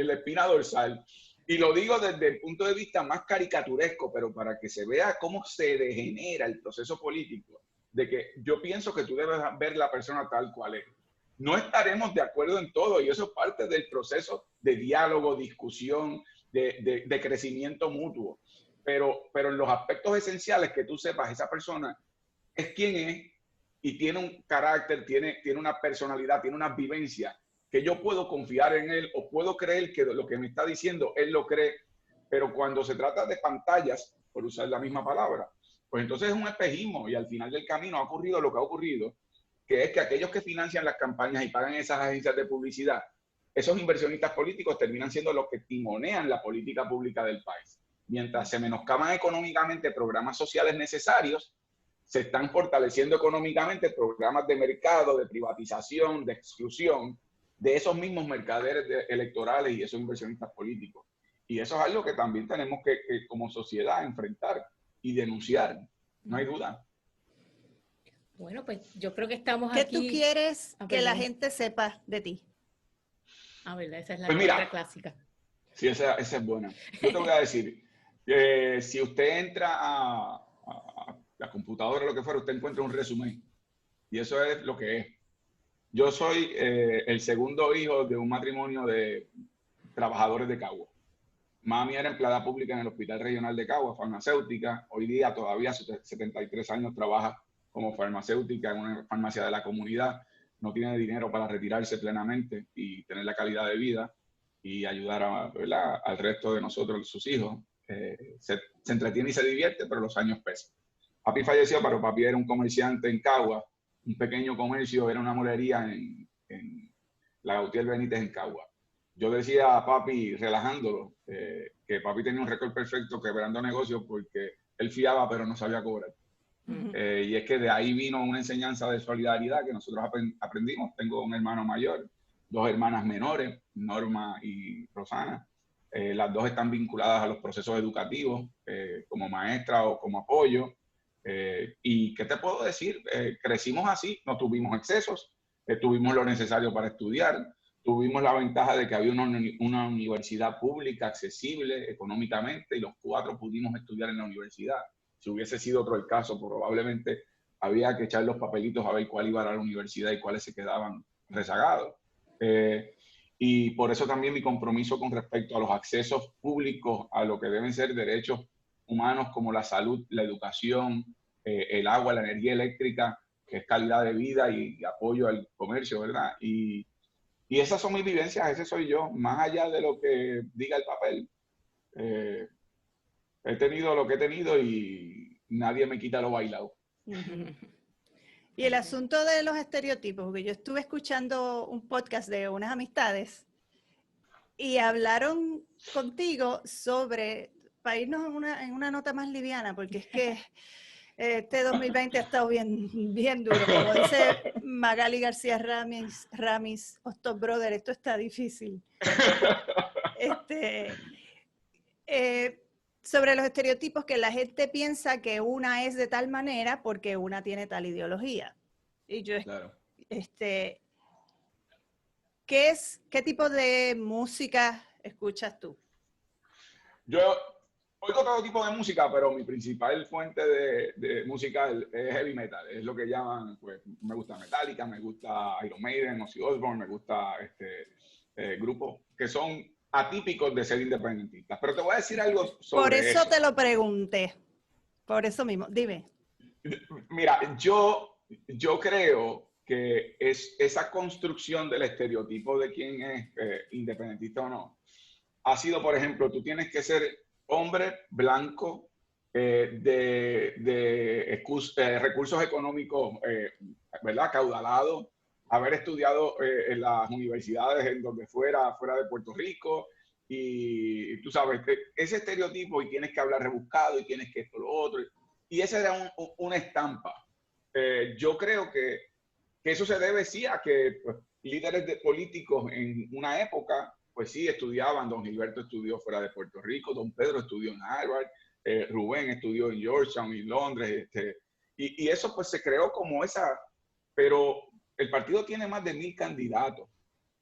la espina dorsal. Y lo digo desde el punto de vista más caricaturesco, pero para que se vea cómo se degenera el proceso político, de que yo pienso que tú debes ver la persona tal cual es. No estaremos de acuerdo en todo y eso es parte del proceso de diálogo, discusión, de crecimiento mutuo. Pero en los aspectos esenciales que tú sepas, esa persona es quien es y tiene un carácter, tiene una personalidad, tiene una vivencia que yo puedo confiar en él o puedo creer que lo que me está diciendo, él lo cree. Pero cuando se trata de pantallas, por usar la misma palabra, pues entonces es un espejismo y al final del camino ha ocurrido lo que ha ocurrido, que es que aquellos que financian las campañas y pagan esas agencias de publicidad, esos inversionistas políticos terminan siendo los que timonean la política pública del país. Mientras se menoscaban económicamente programas sociales necesarios, se están fortaleciendo económicamente programas de mercado, de privatización, de exclusión de esos mismos mercaderes electorales y esos inversionistas políticos. Y eso es algo que también tenemos que como sociedad enfrentar y denunciar, no hay duda. Bueno, pues yo creo que estamos ¿Qué aquí. ¿Qué tú quieres que la gente sepa de ti? ¿Verdad? Esa es la pues pregunta clásica. Sí, esa es buena. Yo te voy a decir, si usted entra a la computadora o lo que fuera, usted encuentra un resumen. Y eso es lo que es. Yo soy el segundo hijo de un matrimonio de trabajadores de Cagua. Mami era empleada pública en el Hospital Regional de Cagua, farmacéutica. Hoy día todavía a sus 73 años trabaja como farmacéutica en una farmacia de la comunidad. No tiene dinero para retirarse plenamente y tener la calidad de vida y ayudar al resto de nosotros, sus hijos. Se entretiene y se divierte, pero los años pesan. Papi falleció, pero papi era un comerciante en Cagua, un pequeño comercio, era una molería en la Gautier Benítez en Cagua. Yo decía a papi, relajándolo, que papi tenía un récord perfecto quebrando negocios porque él fiaba pero no sabía cobrar. Y es que de ahí vino una enseñanza de solidaridad que nosotros aprendimos. Tengo un hermano mayor, dos hermanas menores, Norma y Rosana. Las dos están vinculadas a los procesos educativos como maestra o como apoyo. ¿Y qué te puedo decir? Crecimos así, no tuvimos excesos, tuvimos lo necesario para estudiar, tuvimos la ventaja de que había una universidad pública accesible económicamente y los cuatro pudimos estudiar en la universidad. Si hubiese sido otro el caso, probablemente había que echar los papelitos a ver cuál iba a la universidad y cuáles se quedaban rezagados. Y por eso también mi compromiso con respecto a los accesos públicos a lo que deben ser derechos humanos como la salud, la educación, el agua, la energía eléctrica, que es calidad de vida y apoyo al comercio, ¿verdad? Y esas son mis vivencias, ese soy yo, más allá de lo que diga el papel. He tenido lo que he tenido y nadie me quita lo bailado. Y el asunto de los estereotipos, porque yo estuve escuchando un podcast de unas amistades y hablaron contigo sobre, para irnos en una nota más liviana, porque es que este 2020 ha estado bien duro. Como dice Magali García Ramis, Hostos Brother, esto está difícil. Sobre los estereotipos, que la gente piensa que una es de tal manera porque una tiene tal ideología. Y yo, claro. ¿Qué tipo de música escuchas tú? Yo oigo todo tipo de música, pero mi principal fuente de música es heavy metal. Es lo que llaman, pues, me gusta Metallica, me gusta Iron Maiden, Ozzy Osbourne, me gusta grupos que son atípicos de ser independentistas. Pero te voy a decir algo sobre Por eso te lo pregunté. Por eso mismo. Dime. Mira, yo creo que es esa construcción del estereotipo de quién es independentista o no. Ha sido, por ejemplo, tú tienes que ser hombre blanco de recursos económicos, ¿verdad? Caudalado, haber estudiado en las universidades en donde fuera de Puerto Rico, y tú sabes, ese estereotipo, y tienes que hablar rebuscado, y tienes que esto, lo otro, y esa era una estampa. Yo creo que eso se debe sí a que pues, líderes políticos en una época, pues sí estudiaban. Don Gilberto estudió fuera de Puerto Rico, Don Pedro estudió en Harvard, Rubén estudió en Georgetown y Londres, Y eso pues se creó como esa, pero el partido tiene más de 1000 candidatos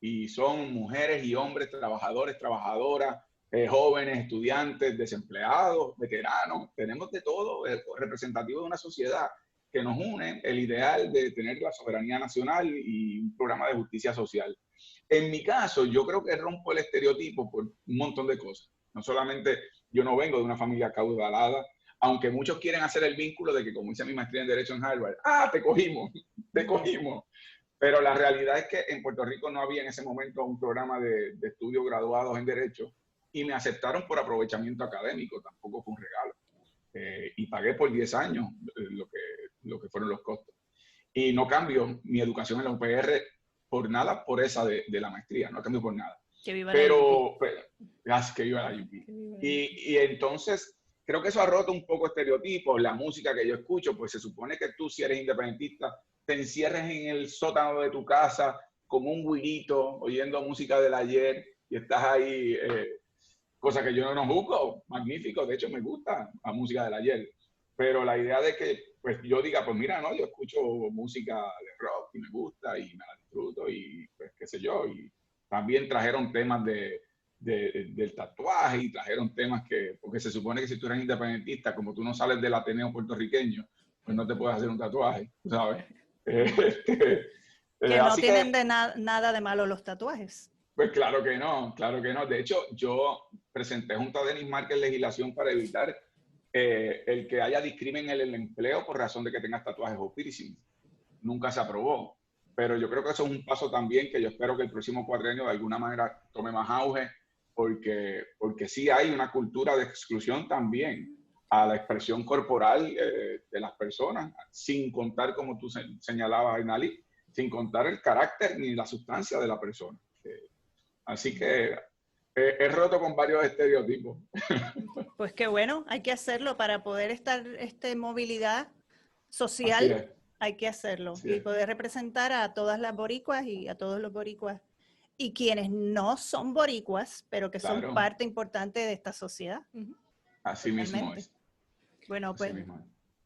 y son mujeres y hombres, trabajadores, trabajadoras, jóvenes, estudiantes, desempleados, veteranos, tenemos de todo, representativo de una sociedad que nos une el ideal de tener la soberanía nacional y un programa de justicia social. En mi caso, yo creo que rompo el estereotipo por un montón de cosas. No solamente yo no vengo de una familia acaudalada, aunque muchos quieren hacer el vínculo de que, como hice mi maestría en Derecho en Harvard, te cogimos, te cogimos. Pero la realidad es que en Puerto Rico no había en ese momento un programa de estudios graduados en Derecho y me aceptaron por aprovechamiento académico, tampoco fue un regalo. Y pagué por 10 años lo que fueron los costos. Y no cambio mi educación en la UPR por nada, por esa de la maestría, no cambio por nada. Que viva la UP. Que viva la UP. Y entonces, creo que eso ha roto un poco estereotipos. La música que yo escucho, pues se supone que tú, si eres independentista, te encierres en el sótano de tu casa con un güirito, oyendo música del ayer, y estás ahí, cosa que yo no juzgo, magnífico, de hecho me gusta la música del ayer. Pero la idea de que pues yo diga, pues mira, no, yo escucho música de rock y me gusta y me la disfruto y pues qué sé yo. Y también trajeron temas del tatuaje y trajeron temas que, porque se supone que si tú eres independentista, como tú no sales del Ateneo puertorriqueño, pues no te puedes hacer un tatuaje, ¿sabes? Que no tienen nada de malo los tatuajes. Pues claro que no, claro que no. De hecho, yo presenté junto a Denis Márquez legislación para evitar el que haya discrimen en el empleo por razón de que tengas tatuajes o piercing. Nunca se aprobó. Pero yo creo que eso es un paso también que yo espero que el próximo cuatrienio de alguna manera tome más auge, porque sí hay una cultura de exclusión también a la expresión corporal de las personas, sin contar, como tú señalabas, Ainali, sin contar el carácter ni la sustancia de la persona. Así que he roto con varios estereotipos. Pues qué bueno, hay que hacerlo para poder estar movilidad social, hay que hacerlo y poder representar a todas las boricuas y a todos los boricuas y quienes no son boricuas, pero que son parte importante de esta sociedad. Así mismo es. Bueno, pues,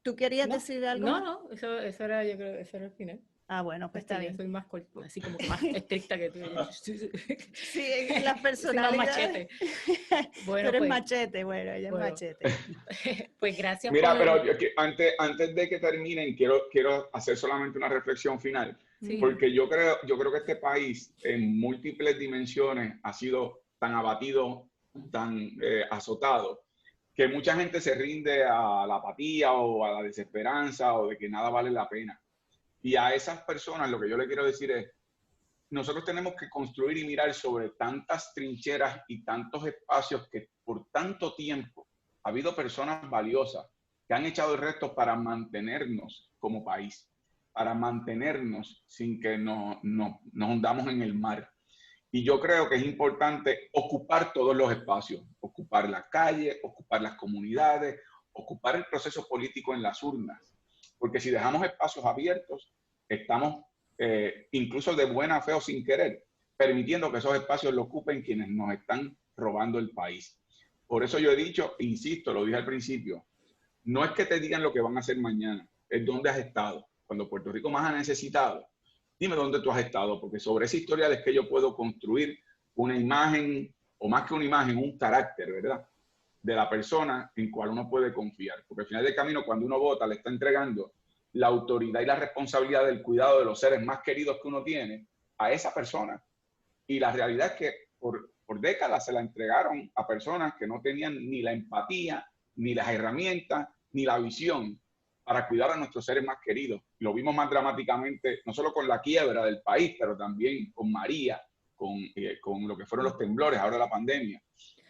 ¿tú querías decir algo? No, eso era, yo creo, eso era el final. Ah, bueno, pues está bien. Yo soy más así como que más estricta que tú. Sí, en las personalidades. Bueno, tú eres machete, bueno, ella es machete. Pues gracias. Mira, pero antes de que terminen, quiero hacer solamente una reflexión final. Sí. Porque yo creo que este país en múltiples dimensiones ha sido tan abatido, tan azotado, que mucha gente se rinde a la apatía o a la desesperanza o de que nada vale la pena. Y a esas personas lo que yo le quiero decir es, nosotros tenemos que construir y mirar sobre tantas trincheras y tantos espacios que por tanto tiempo ha habido personas valiosas que han echado el resto para mantenernos como país, para mantenernos sin que nos hundamos en el mar. Y yo creo que es importante ocupar todos los espacios, ocupar la calle, ocupar las comunidades, ocupar el proceso político en las urnas. Porque si dejamos espacios abiertos, estamos incluso de buena fe o sin querer, permitiendo que esos espacios lo ocupen quienes nos están robando el país. Por eso yo he dicho, insisto, lo dije al principio, no es que te digan lo que van a hacer mañana, es dónde has estado. Cuando Puerto Rico más ha necesitado, dime dónde tú has estado, porque sobre esa historia es que yo puedo construir una imagen, o más que una imagen, un carácter, ¿verdad?, de la persona en cual uno puede confiar. Porque al final del camino, cuando uno vota, le está entregando la autoridad y la responsabilidad del cuidado de los seres más queridos que uno tiene a esa persona. Y la realidad es que por décadas se la entregaron a personas que no tenían ni la empatía, ni las herramientas, ni la visión para cuidar a nuestros seres más queridos. Lo vimos más dramáticamente, no solo con la quiebra del país, pero también con María, con lo que fueron los temblores, ahora la pandemia.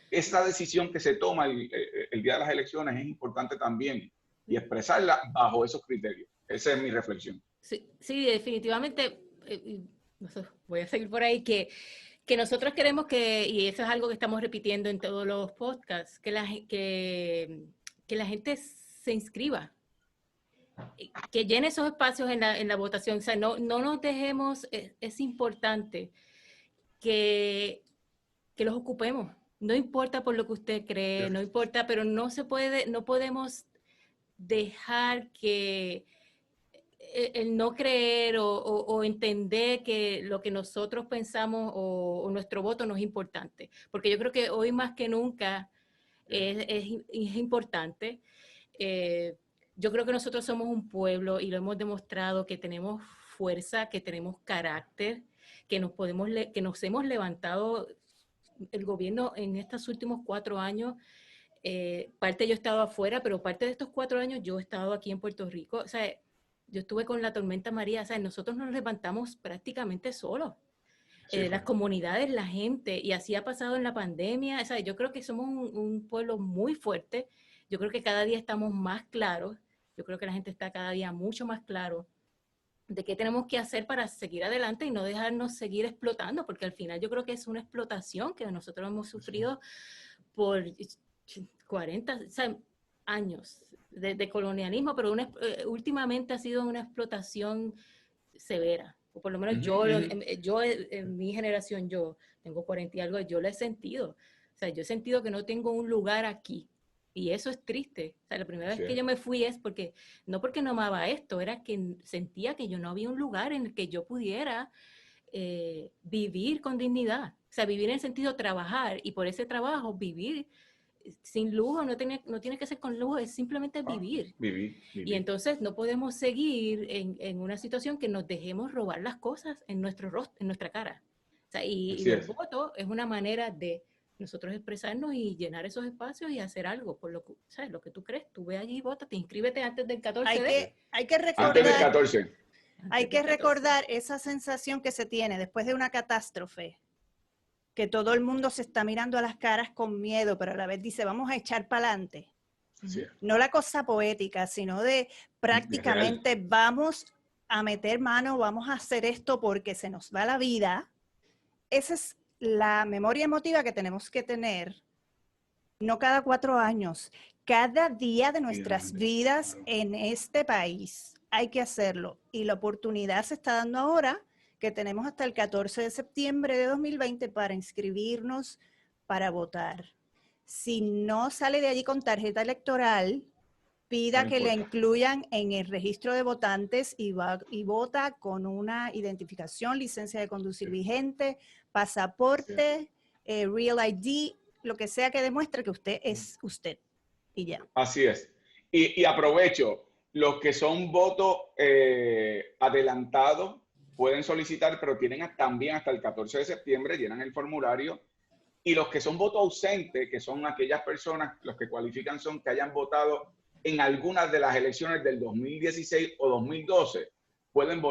Esa decisión que se toma el día de las elecciones es importante también y expresarla bajo esos criterios. Esa es mi reflexión. Sí, definitivamente, voy a seguir por ahí, que nosotros queremos y eso es algo que estamos repitiendo en todos los podcasts, que la gente se inscriba, que llene esos espacios en la votación. O sea, no nos dejemos, es importante que los ocupemos. No importa por lo que usted cree, no importa, pero no podemos dejar que el no creer o entender que lo que nosotros pensamos o nuestro voto no es importante. Porque yo creo que hoy más que nunca es importante. Yo creo que nosotros somos un pueblo y lo hemos demostrado que tenemos fuerza, que tenemos carácter, que nos hemos levantado. El gobierno en estos últimos 4 años, parte yo he estado afuera, pero parte de estos 4 años yo he estado aquí en Puerto Rico. O sea, yo estuve con la tormenta María, o sea, nosotros nos levantamos prácticamente solos. Sí, las comunidades, la gente, y así ha pasado en la pandemia. O sea, yo creo que somos un pueblo muy fuerte. Yo creo que cada día estamos más claros. Yo creo que la gente está cada día mucho más claro de qué tenemos que hacer para seguir adelante y no dejarnos seguir explotando, porque al final yo creo que es una explotación que nosotros hemos sufrido por 40 años de colonialismo, pero últimamente ha sido una explotación severa. O por lo menos yo en mi generación, yo tengo 40 y algo, yo lo he sentido. O sea, yo he sentido que no tengo un lugar aquí. Y eso es triste. O sea, la primera vez que yo me fui es porque, no porque no amaba esto, era que sentía que yo no había un lugar en el que yo pudiera vivir con dignidad. O sea, vivir en el sentido de trabajar y por ese trabajo vivir sin lujo, no tiene que ser con lujo, es simplemente vivir. Vivir. Y entonces no podemos seguir en una situación que nos dejemos robar las cosas en nuestro rostro, en nuestra cara. O sea, y el voto es una manera de nosotros expresarnos y llenar esos espacios y hacer algo por lo que, ¿sabes? Lo que tú crees. Tú ve allí y vota, te inscríbete antes del 14 hay que recordar, antes del 14. Hay que recordar esa sensación que se tiene después de una catástrofe, que todo el mundo se está mirando a las caras con miedo, pero a la vez dice, vamos a echar para adelante. Sí. No la cosa poética, sino de prácticamente vamos a meter mano, vamos a hacer esto porque se nos va la vida. Esa es la memoria emotiva que tenemos que tener, no cada 4 años, cada día de nuestras vidas en este país. Hay que hacerlo. Y la oportunidad se está dando ahora, que tenemos hasta el 14 de septiembre de 2020 para inscribirnos, para votar. Si no sale de allí con tarjeta electoral, pida que le incluyan en el registro de votantes y vota con una identificación, licencia de conducir vigente, pasaporte, Real ID, lo que sea que demuestre que usted es usted. Y ya. Así es. Y aprovecho, los que son votos adelantados pueden solicitar, pero tienen también hasta el 14 de septiembre, llenan el formulario. Y los que son votos ausentes, que son aquellas personas, los que cualifican son que hayan votado en algunas de las elecciones del 2016 o 2012, pueden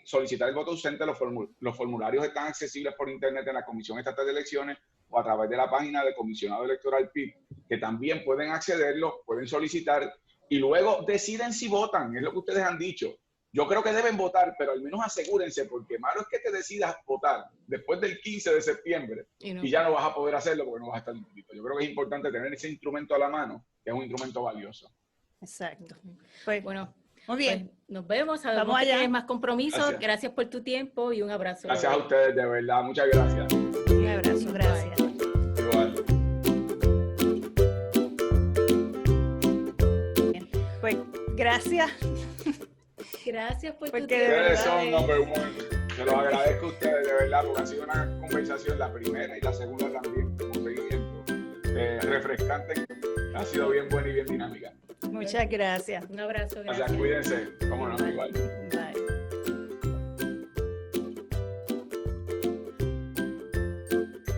solicitar el voto ausente. Los formularios están accesibles por internet en la Comisión Estatal de Elecciones o a través de la página del Comisionado Electoral PIB, que también pueden accederlo, pueden solicitar y luego deciden si votan. Es lo que ustedes han dicho. Yo creo que deben votar, pero al menos asegúrense, porque malo es que te decidas votar después del 15 de septiembre y ya no vas a poder hacerlo porque no vas a estar inscrito. Yo creo que es importante tener ese instrumento a la mano, que es un instrumento valioso. Exacto. Pues, bueno, muy bien. Pues, nos vemos. Vamos allá. Tienes más compromiso. Gracias por tu tiempo y un abrazo. Gracias a ustedes, de verdad. Muchas gracias. Un abrazo, gracias. Igual. Pues, gracias. Gracias por tu tiempo. Ustedes son number one. Se los agradezco a ustedes, de verdad, porque ha sido una conversación, la primera y la segunda también, como seguimiento, refrescante. Ha sido bien buena y bien dinámica. Muchas gracias. Un abrazo. Gracias. Cuídense. Cómo no, igual.